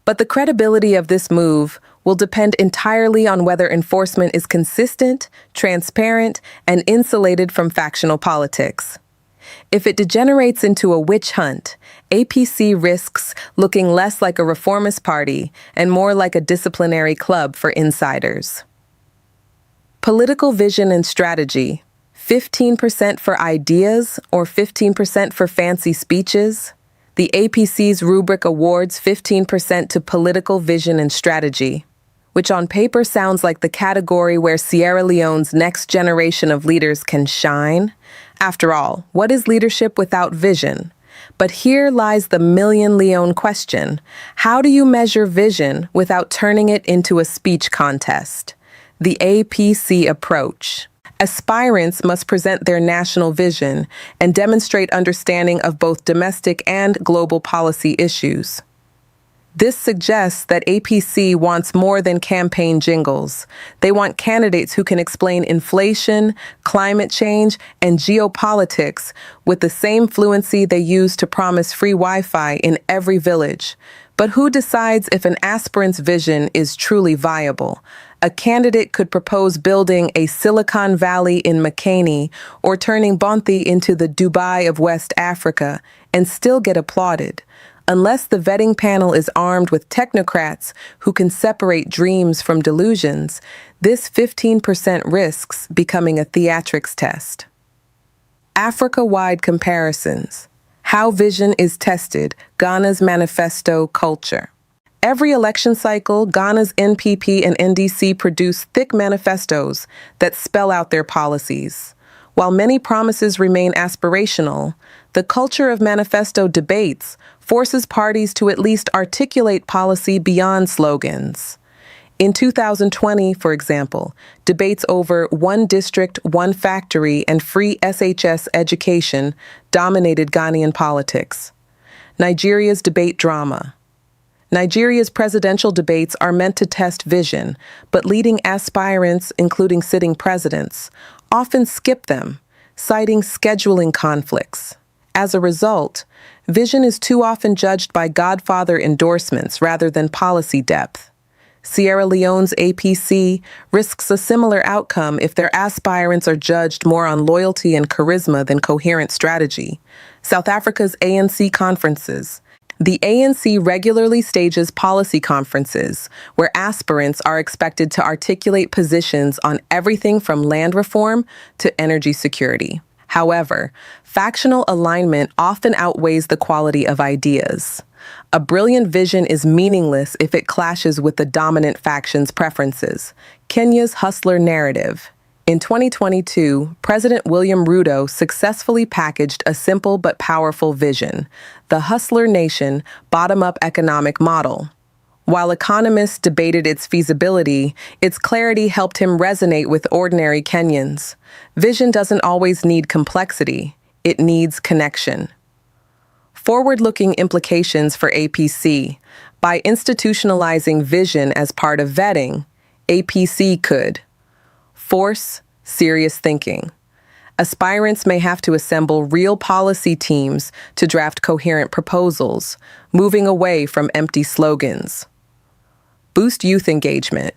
But the credibility of this move will depend entirely on whether enforcement is consistent, transparent, and insulated from factional politics. If it degenerates into a witch hunt, APC risks looking less like a reformist party and more like a disciplinary club for insiders. Political vision and strategy, 15% for ideas or 15% for fancy speeches? The APC's rubric awards 15% to political vision and strategy, which on paper sounds like the category where Sierra Leone's next generation of leaders can shine. After all, what is leadership without vision? But here lies the million Leone question. How do you measure vision without turning it into a speech contest? The APC approach. Aspirants must present their national vision and demonstrate understanding of both domestic and global policy issues. This suggests that APC wants more than campaign jingles. They want candidates who can explain inflation, climate change, and geopolitics with the same fluency they use to promise free Wi-Fi in every village. But who decides if an aspirant's vision is truly viable? A candidate could propose building a Silicon Valley in McKinney or turning Bonthi into the Dubai of West Africa and still get applauded. Unless the vetting panel is armed with technocrats who can separate dreams from delusions, this 15% risks becoming a theatrics test. Africa-wide comparisons. How vision is tested, Ghana's manifesto culture. Every election cycle, Ghana's NPP and NDC produce thick manifestos that spell out their policies. While many promises remain aspirational, the culture of manifesto debates forces parties to at least articulate policy beyond slogans. In 2020, for example, debates over one district, one factory, and free SHS education dominated Ghanaian politics. Nigeria's debate drama. Nigeria's presidential debates are meant to test vision, but leading aspirants, including sitting presidents, often skip them, citing scheduling conflicts. As a result, vision is too often judged by Godfather endorsements rather than policy depth. Sierra Leone's APC risks a similar outcome if their aspirants are judged more on loyalty and charisma than coherent strategy. South Africa's ANC conferences. The ANC regularly stages policy conferences where aspirants are expected to articulate positions on everything from land reform to energy security. However, factional alignment often outweighs the quality of ideas. A brilliant vision is meaningless if it clashes with the dominant faction's preferences. Kenya's hustler narrative. In 2022, President William Ruto successfully packaged a simple but powerful vision, the Hustler Nation bottom-up economic model. While economists debated its feasibility, its clarity helped him resonate with ordinary Kenyans. Vision doesn't always need complexity, it needs connection. Forward-looking implications for APC. By institutionalizing vision as part of vetting, APC could force serious thinking. Aspirants may have to assemble real policy teams to draft coherent proposals, moving away from empty slogans. Boost youth engagement.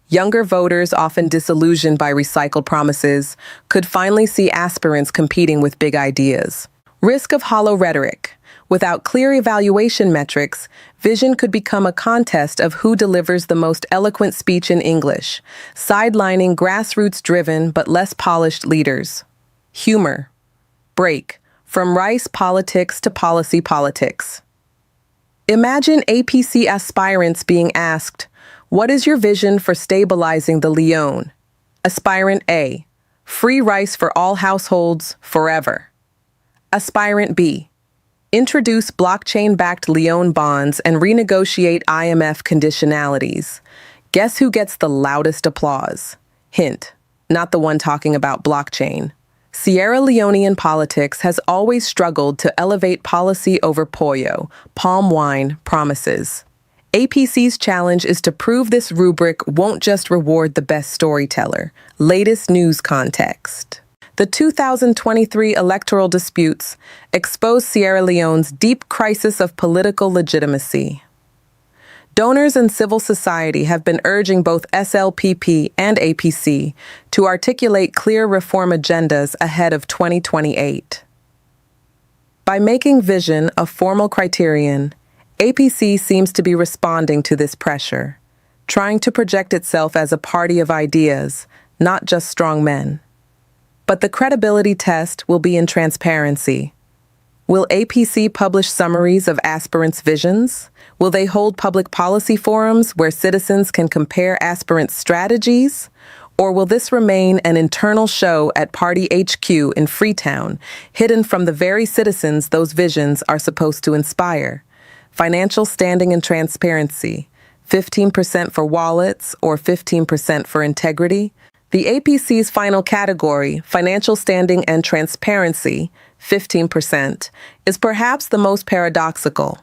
Younger voters, often disillusioned by recycled promises, could finally see aspirants competing with big ideas. Risk of hollow rhetoric. Without clear evaluation metrics, vision could become a contest of who delivers the most eloquent speech in English, sidelining grassroots-driven but less polished leaders. Humor. Break. From rice politics to policy politics. Imagine APC aspirants being asked, "What is your vision for stabilizing the Leone?" Aspirant A, "Free rice for all households forever." Aspirant B, "Introduce blockchain-backed Leone bonds and renegotiate IMF conditionalities." Guess who gets the loudest applause? Hint, not the one talking about blockchain. Sierra Leonean politics has always struggled to elevate policy over pollo, palm wine, promises. APC's challenge is to prove this rubric won't just reward the best storyteller. Latest news context. The 2023 electoral disputes exposed Sierra Leone's deep crisis of political legitimacy. Donors and civil society have been urging both SLPP and APC to articulate clear reform agendas ahead of 2028. By making vision a formal criterion, APC seems to be responding to this pressure, trying to project itself as a party of ideas, not just strong men. But the credibility test will be in transparency. Will APC publish summaries of aspirants' visions? Will they hold public policy forums where citizens can compare aspirants' strategies? Or will this remain an internal show at Party HQ in Freetown, hidden from the very citizens those visions are supposed to inspire? Financial standing and transparency, 15% for wallets or 15% for integrity? The APC's final category, financial standing and transparency, 15%, is perhaps the most paradoxical.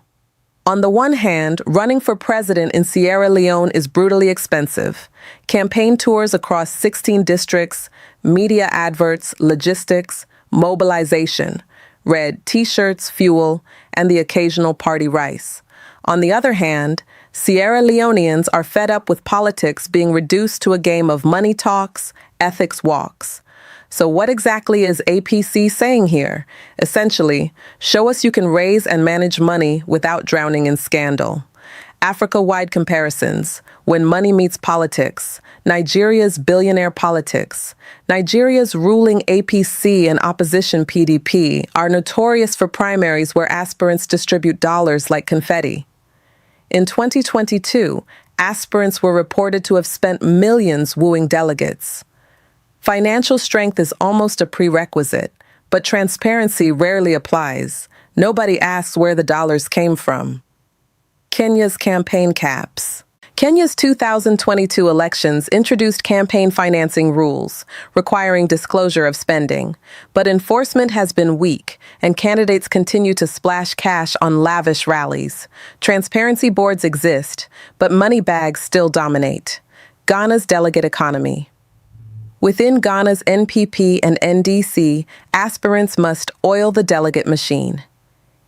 On the one hand, running for president in Sierra Leone is brutally expensive. Campaign tours across 16 districts, media adverts, logistics, mobilization, red T-shirts, fuel, and the occasional party rice. On the other hand, Sierra Leoneans are fed up with politics being reduced to a game of money talks, ethics walks. So what exactly is APC saying here? Essentially, show us you can raise and manage money without drowning in scandal. Africa-wide comparisons. When money meets politics. Nigeria's billionaire politics. Nigeria's ruling APC and opposition PDP are notorious for primaries where aspirants distribute dollars like confetti. In 2022, aspirants were reported to have spent millions wooing delegates. Financial strength is almost a prerequisite, but transparency rarely applies. Nobody asks where the dollars came from. Kenya's campaign caps. Kenya's 2022 elections introduced campaign financing rules, requiring disclosure of spending, but enforcement has been weak, and candidates continue to splash cash on lavish rallies. Transparency boards exist, but money bags still dominate. Ghana's delegate economy. Within Ghana's NPP and NDC, aspirants must oil the delegate machine.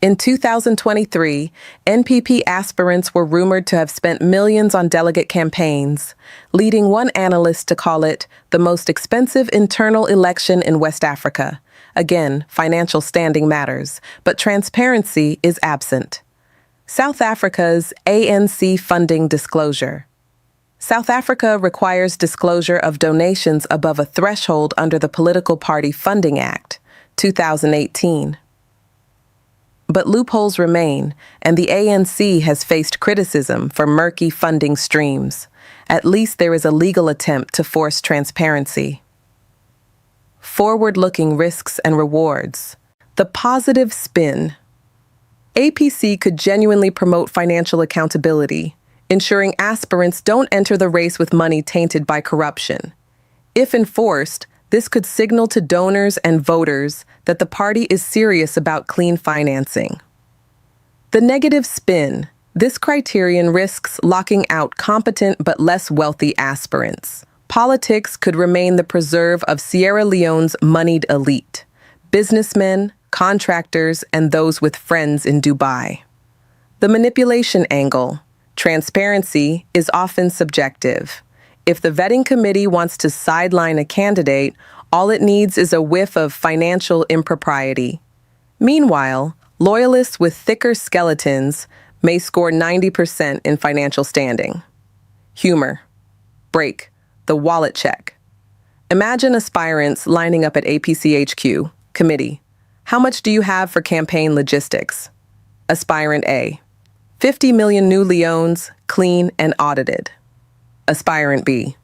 In 2023, NPP aspirants were rumored to have spent millions on delegate campaigns, leading one analyst to call it the most expensive internal election in West Africa. Again, financial standing matters, but transparency is absent. South Africa's ANC funding disclosure. South Africa requires disclosure of donations above a threshold under the Political Party Funding Act, 2018. But loopholes remain, and the ANC has faced criticism for murky funding streams. At least there is a legal attempt to force transparency. Forward-looking risks and rewards. The positive spin. APC could genuinely promote financial accountability, ensuring aspirants don't enter the race with money tainted by corruption. If enforced, this could signal to donors and voters that the party is serious about clean financing. The negative spin. This criterion risks locking out competent but less wealthy aspirants. Politics could remain the preserve of Sierra Leone's moneyed elite, businessmen, contractors, and those with friends in Dubai. The manipulation angle. Transparency is often subjective. If the vetting committee wants to sideline a candidate, all it needs is a whiff of financial impropriety. Meanwhile, loyalists with thicker skeletons may score 90% in financial standing. Humor. Break. The wallet check. Imagine aspirants lining up at APC HQ, committee. How much do you have for campaign logistics? Aspirant A. 50 million new leones, clean and audited. Aspirant B.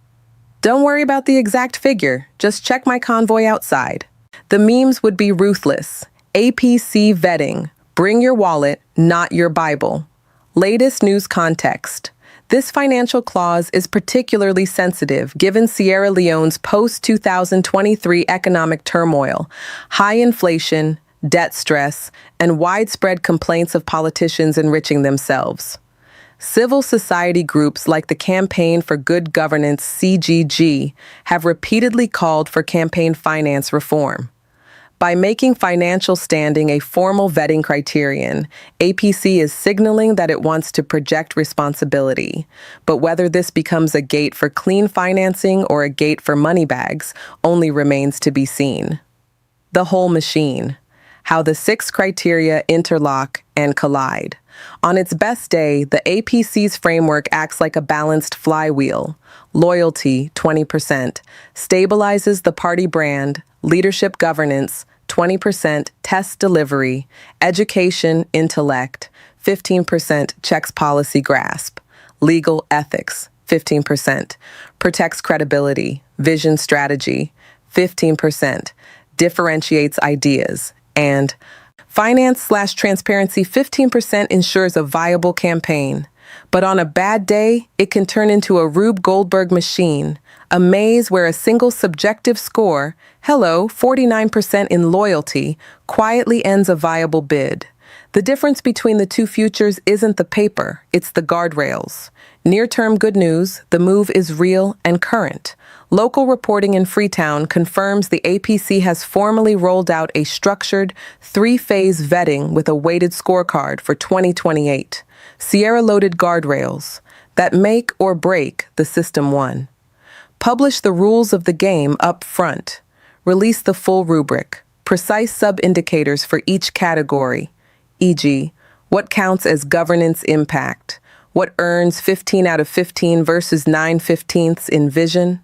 Don't worry about the exact figure, just check my convoy outside. The memes would be ruthless. APC vetting. Bring your wallet, not your Bible. Latest news context. This financial clause is particularly sensitive given Sierra Leone's post-2023 economic turmoil, high inflation, debt stress, and widespread complaints of politicians enriching themselves. Civil society groups like the Campaign for Good Governance (CGG) have repeatedly called for campaign finance reform. By making financial standing a formal vetting criterion, APC is signaling that it wants to project responsibility. But whether this becomes a gate for clean financing or a gate for money bags only remains to be seen. The whole machine. How the 6 criteria interlock and collide. On its best day, the APC's framework acts like a balanced flywheel. Loyalty, 20%, stabilizes the party brand, leadership governance, 20%, test delivery, education, intellect, 15%, checks policy grasp, legal ethics, 15%, protects credibility, vision strategy, 15%, differentiates ideas, and finance/transparency, 15% ensures a viable campaign. But on a bad day, it can turn into a Rube Goldberg machine, a maze where a single subjective score, hello, 49% in loyalty, quietly ends a viable bid. The difference between the two futures isn't the paper, it's the guardrails. Near-term good news, the move is real and current. Local reporting in Freetown confirms the APC has formally rolled out a structured, 3-phase vetting with a weighted scorecard for 2028. Sierra-loaded guardrails that make or break the System 1. Publish the rules of the game up front. Release the full rubric, precise sub-indicators for each category, e.g., what counts as governance impact, what earns 15 out of 15 versus 9/15 in vision.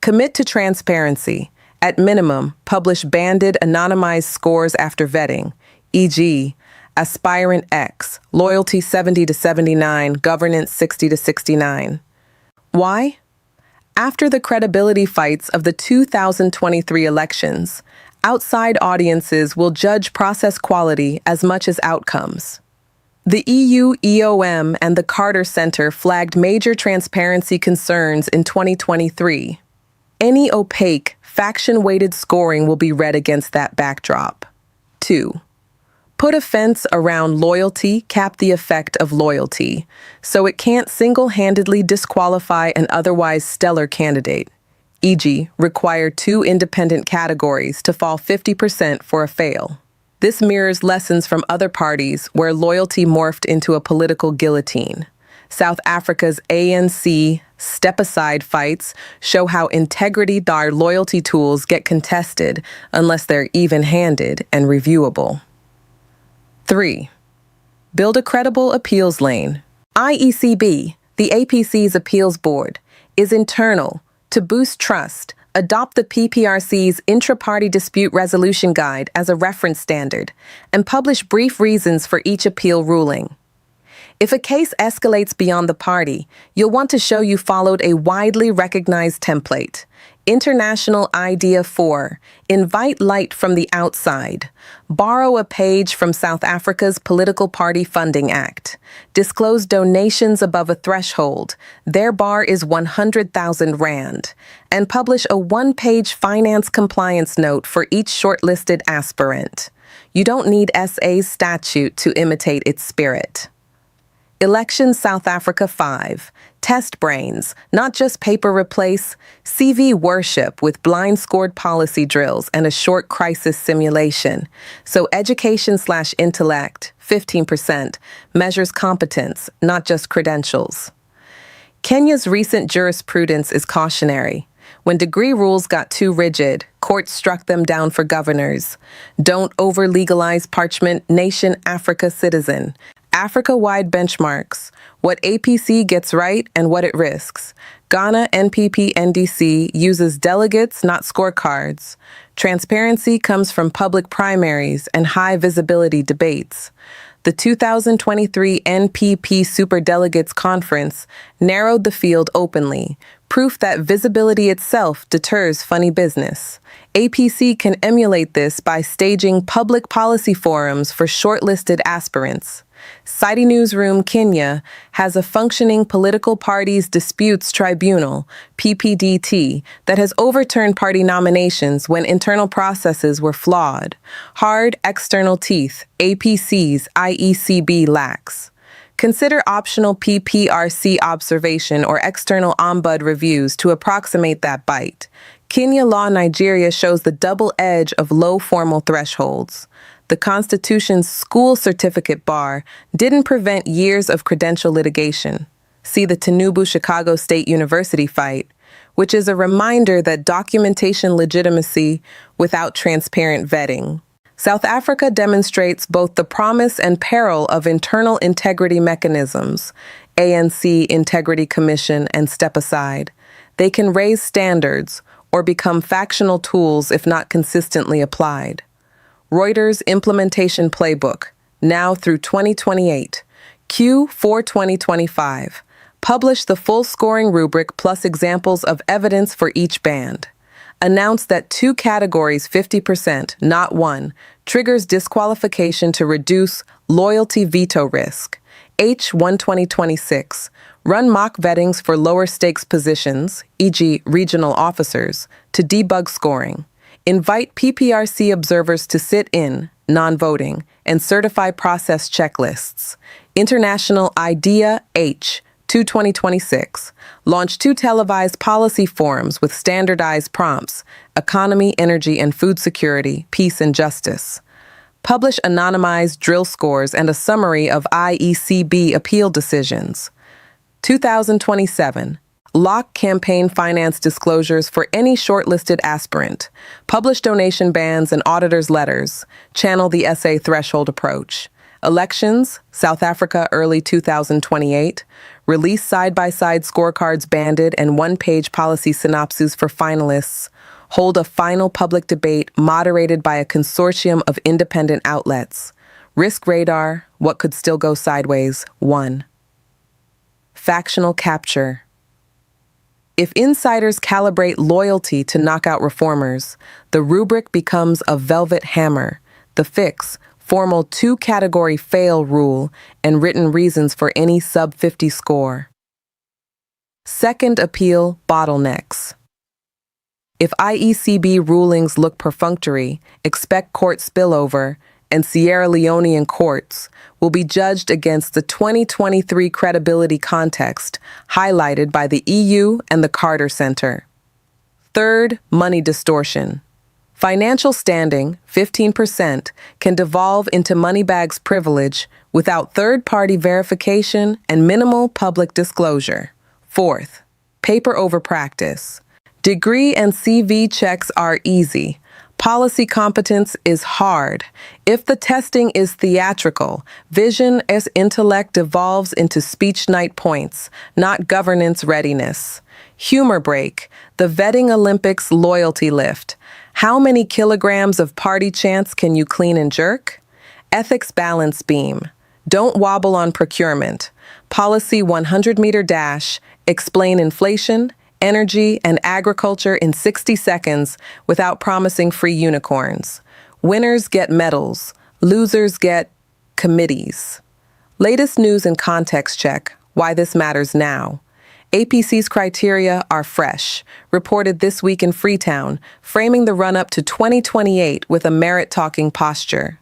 Commit to transparency. At minimum, publish banded, anonymized scores after vetting, e.g., Aspirant X, loyalty 70 to 79, governance 60 to 69. Why? After the credibility fights of the 2023 elections, outside audiences will judge process quality as much as outcomes. The EU EOM and the Carter Center flagged major transparency concerns in 2023. Any opaque, faction-weighted scoring will be read against that backdrop. 2. Put a fence around loyalty, cap the effect of loyalty, so it can't single-handedly disqualify an otherwise stellar candidate, e.g., require 2 independent categories to fall 50% for a fail. This mirrors lessons from other parties where loyalty morphed into a political guillotine. South Africa's ANC step-aside fights show how integrity-dar loyalty tools get contested unless they're even-handed and reviewable. 3. Build a credible appeals lane. IECB, the APC's appeals board, is internal. To boost trust, adopt the PPRC's intra-party dispute resolution guide as a reference standard, and publish brief reasons for each appeal ruling. If a case escalates beyond the party, you'll want to show you followed a widely recognized template. International Idea 4. Invite light from the outside. Borrow a page from South Africa's Political Party Funding Act. Disclose donations above a threshold. Their bar is 100,000 rand. And publish a one-page finance compliance note for each shortlisted aspirant. You don't need SA's statute to imitate its spirit. Election South Africa 5. Test brains, not just paper replace, CV worship with blind-scored policy drills and a short crisis simulation. So education/intellect, 15%, measures competence, not just credentials. Kenya's recent jurisprudence is cautionary. When degree rules got too rigid, courts struck them down for governors. Don't over-legalize parchment, nation, Africa citizen. Africa-wide benchmarks, what APC gets right and what it risks. Ghana NPP NDC uses delegates, not scorecards. Transparency comes from public primaries and high-visibility debates. The 2023 NPP Superdelegates Conference narrowed the field openly, proof that visibility itself deters funny business. APC can emulate this by staging public policy forums for shortlisted aspirants. City Newsroom Kenya has a functioning political parties disputes tribunal, PPDT, that has overturned party nominations when internal processes were flawed. Hard external teeth, APC's IECB lacks. Consider optional PPRC observation or external ombud reviews to approximate that bite. Kenya law Nigeria shows the double edge of low formal thresholds. The Constitution's school certificate bar didn't prevent years of credential litigation. See the Tinubu Chicago State University fight, which is a reminder that documentation legitimacy without transparent vetting. South Africa demonstrates both the promise and peril of internal integrity mechanisms, ANC Integrity Commission and Step Aside. They can raise standards or become factional tools if not consistently applied. Reuters Implementation Playbook, now through 2028, Q4 2025. Publish the full scoring rubric plus examples of evidence for each band. Announce that 2 categories 50%, not 1, triggers disqualification to reduce loyalty veto risk. H1 2026. Run mock vettings for lower stakes positions, e.g. regional officers, to debug scoring. Invite PPRC observers to sit in, non-voting, and certify process checklists. International IDEA H, 2026. Launch 2 televised policy forums with standardized prompts, economy, energy, and food security, peace and justice. Publish anonymized drill scores and a summary of IECB appeal decisions. 2027. Lock campaign finance disclosures for any shortlisted aspirant. Publish donation bans and auditors' letters. Channel the SA threshold approach. Elections, South Africa early 2028. Release side-by-side scorecards banded and one-page policy synopses for finalists. Hold a final public debate moderated by a consortium of independent outlets. Risk radar, what could still go sideways, 1. Factional capture. If insiders calibrate loyalty to knock out reformers, the rubric becomes a velvet hammer. The fix, formal 2-category fail rule and written reasons for any sub-50 score. Second appeal bottlenecks. If IECB rulings look perfunctory, expect court spillover, and Sierra Leonean courts will be judged against the 2023 credibility context highlighted by the EU and the Carter Center. Third, money distortion. Financial standing, 15%, can devolve into moneybags privilege without third-party verification and minimal public disclosure. Fourth, paper over practice. Degree and CV checks are easy. Policy competence is hard. If the testing is theatrical, vision as intellect devolves into speech night points, not governance readiness. Humor break, the vetting Olympics loyalty lift. How many kilograms of party chants can you clean and jerk? Ethics balance beam. Don't wobble on procurement. Policy 100-meter dash, explain inflation, energy, and agriculture in 60 seconds without promising free unicorns. Winners get medals, losers get committees. Latest news and context check, why this matters now. APC's criteria are fresh, reported this week in Freetown, framing the run-up to 2028 with a merit-talking posture.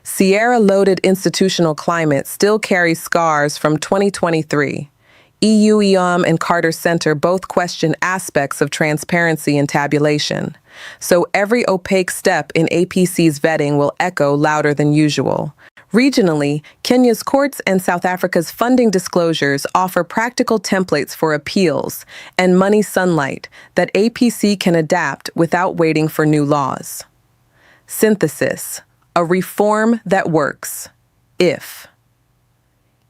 Sierra-loaded institutional climate still carries scars from 2023. EU-EOM and Carter Center both question aspects of transparency and tabulation. So every opaque step in APC's vetting will echo louder than usual. Regionally, Kenya's courts and South Africa's funding disclosures offer practical templates for appeals and money sunlight that APC can adapt without waiting for new laws. Synthesis: a reform that works. If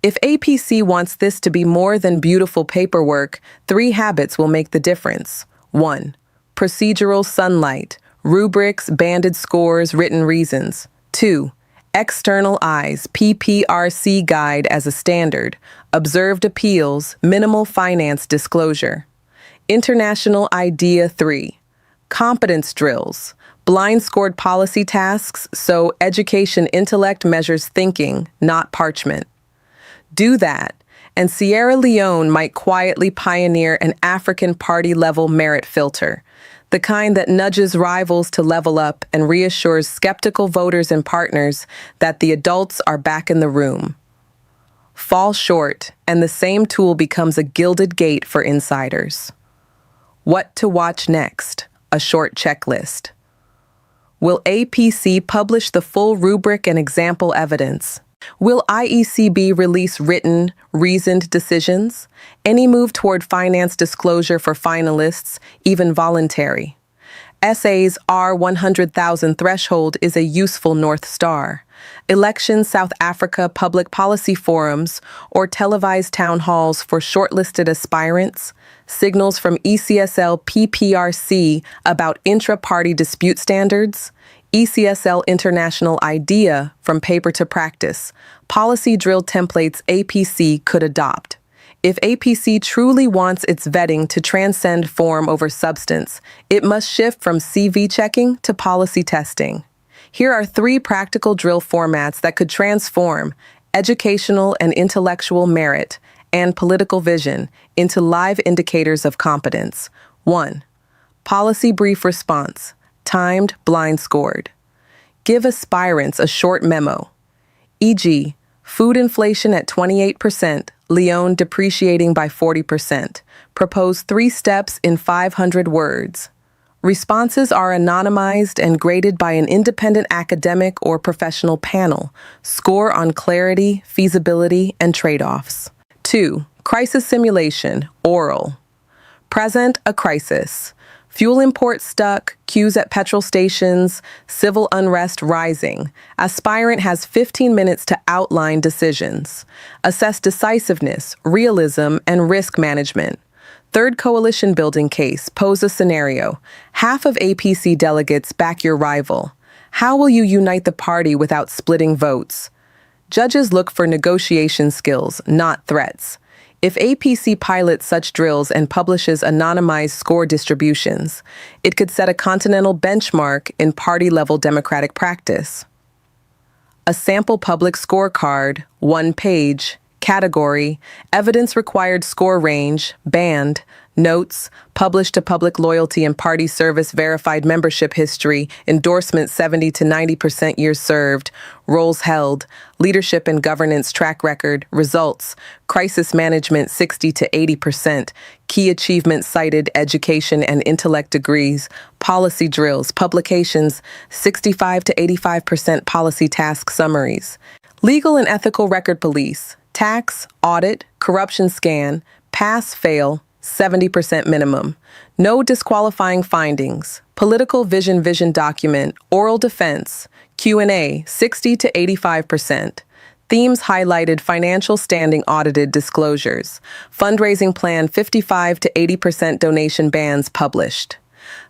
APC wants this to be more than beautiful paperwork, 3 habits will make the difference. 1. Procedural sunlight, rubrics, banded scores, written reasons. 2. External eyes, PPRC guide as a standard, observed appeals, minimal finance disclosure. International idea 3. Competence drills, blind scored policy tasks so education intellect measures thinking, not parchment. Do that, and Sierra Leone might quietly pioneer an African party-level merit filter, the kind that nudges rivals to level up and reassures skeptical voters and partners that the adults are back in the room. Fall short, and the same tool becomes a gilded gate for insiders. What to watch next? A short checklist. Will APC publish the full rubric and example evidence? Will IECB release written, reasoned decisions? Any move toward finance disclosure for finalists, even voluntary? SA's R100,000 threshold is a useful North Star. Election South Africa public policy forums or televised town halls for shortlisted aspirants, signals from ECSL PPRC about intra-party dispute standards, ECSL International Idea from paper to practice, policy drill templates APC could adopt. If APC truly wants its vetting to transcend form over substance, it must shift from CV checking to policy testing. Here are 3 practical drill formats that could transform educational and intellectual merit and political vision into live indicators of competence. 1. Policy brief response. Timed, blind scored. Give aspirants a short memo, e.g., food inflation at 28%, Leone depreciating by 40%. Propose 3 steps in 500 words. Responses are anonymized and graded by an independent academic or professional panel. Score on clarity, feasibility, and trade-offs. 2. Crisis simulation, oral. Present a crisis. Fuel imports stuck, queues at petrol stations, civil unrest rising. Aspirant has 15 minutes to outline decisions. Assess decisiveness, realism, and risk management. Third coalition building case, pose a scenario. Half of APC delegates back your rival. How will you unite the party without splitting votes? Judges look for negotiation skills, not threats. If APC pilots such drills and publishes anonymized score distributions, it could set a continental benchmark in party-level democratic practice. A sample public scorecard, 1 page, category, evidence required score range, band, notes, published to public loyalty and party service verified membership history, endorsement 70 to 90% years served, roles held, leadership and governance track record, results, crisis management 60 to 80%, key achievements cited, education and intellect degrees, policy drills, publications 65 to 85% policy task summaries, legal and ethical record police, tax, audit, corruption scan, pass-fail, 70% minimum. No disqualifying findings. Political vision document, oral defense, Q&A, 60 to 85%. Themes highlighted, financial standing audited disclosures. Fundraising plan, 55 to 80% donation bans published.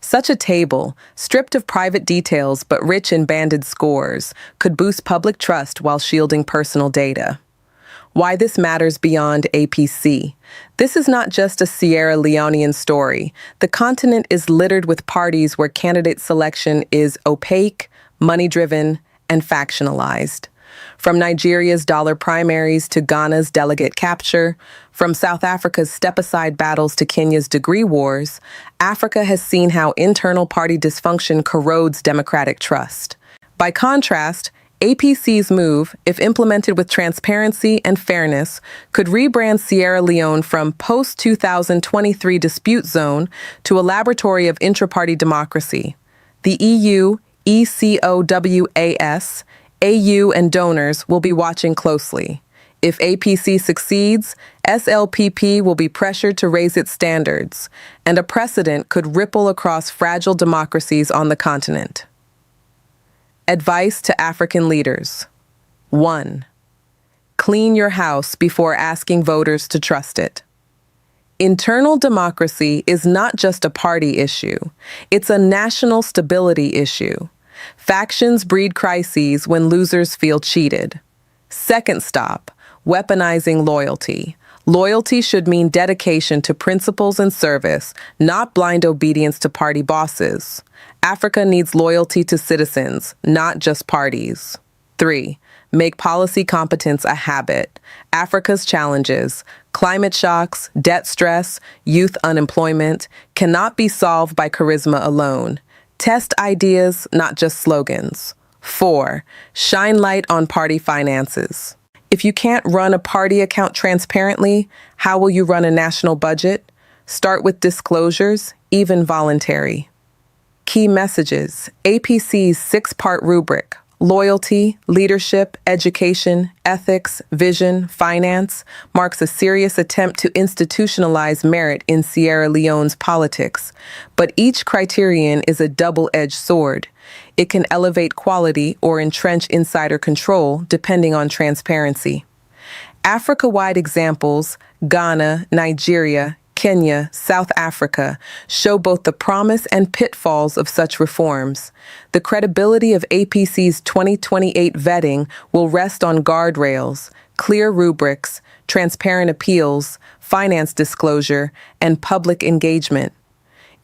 Such a table, stripped of private details but rich in banded scores, could boost public trust while shielding personal data. why this matters beyond APC. This is not just a Sierra Leonean story. The continent is littered with parties where candidate selection is opaque, money-driven, and factionalized. From Nigeria's dollar primaries to Ghana's delegate capture, from South Africa's step-aside battles to Kenya's degree wars, Africa has seen how internal party dysfunction corrodes democratic trust. By contrast, APC's move, if implemented with transparency and fairness, could rebrand Sierra Leone from post-2023 dispute zone to a laboratory of intra-party democracy. The EU, ECOWAS, AU, and donors will be watching closely. If APC succeeds, SLPP will be pressured to raise its standards, and a precedent could ripple across fragile democracies on the continent. Advice to African leaders. 1. Clean your house before asking voters to trust it. Internal democracy is not just a party issue, it's a national stability issue. Factions breed crises when losers feel cheated. Second stop, weaponizing loyalty. Loyalty should mean dedication to principles and service, not blind obedience to party bosses. Africa needs loyalty to citizens, not just parties. 3. Make policy competence a habit. Africa's challenges, climate shocks, debt stress, youth unemployment, cannot be solved by charisma alone. Test ideas, not just slogans. 4. Shine light on party finances. If you can't run a party account transparently, how will you run a national budget? Start with disclosures, even voluntary. Key messages. APC's 6-part rubric. Loyalty, leadership, education, ethics, vision, finance marks a serious attempt to institutionalize merit in Sierra Leone's politics. But each criterion is a double-edged sword. It can elevate quality or entrench insider control, depending on transparency. Africa-wide examples, Ghana, Nigeria, Kenya, South Africa, show both the promise and pitfalls of such reforms. The credibility of APC's 2028 vetting will rest on guardrails, clear rubrics, transparent appeals, finance disclosure, and public engagement.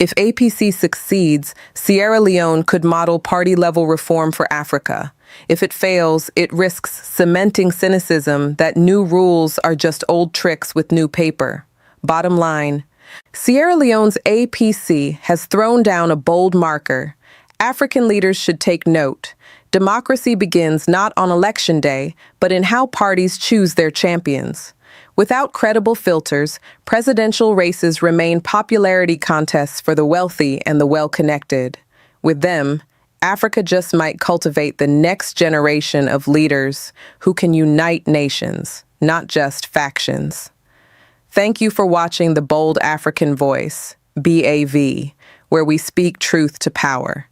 If APC succeeds, Sierra Leone could model party-level reform for Africa. If it fails, it risks cementing cynicism that new rules are just old tricks with new paper. Bottom line, Sierra Leone's APC has thrown down a bold marker. African leaders should take note. Democracy begins not on election day, but in how parties choose their champions. Without credible filters, presidential races remain popularity contests for the wealthy and the well-connected. With them, Africa just might cultivate the next generation of leaders who can unite nations, not just factions. Thank you for watching The Bold African Voice, BAV, where we speak truth to power.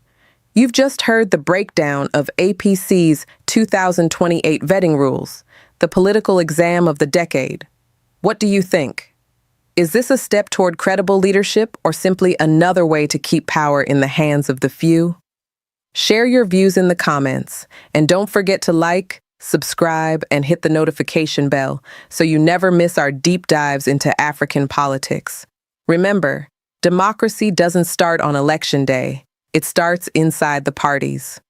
You've just heard the breakdown of APC's 2028 vetting rules, the political exam of the decade. What do you think? Is this a step toward credible leadership or simply another way to keep power in the hands of the few? Share your views in the comments, and don't forget to like, subscribe, and hit the notification bell so you never miss our deep dives into African politics. Remember, democracy doesn't start on election day. It starts inside the parties.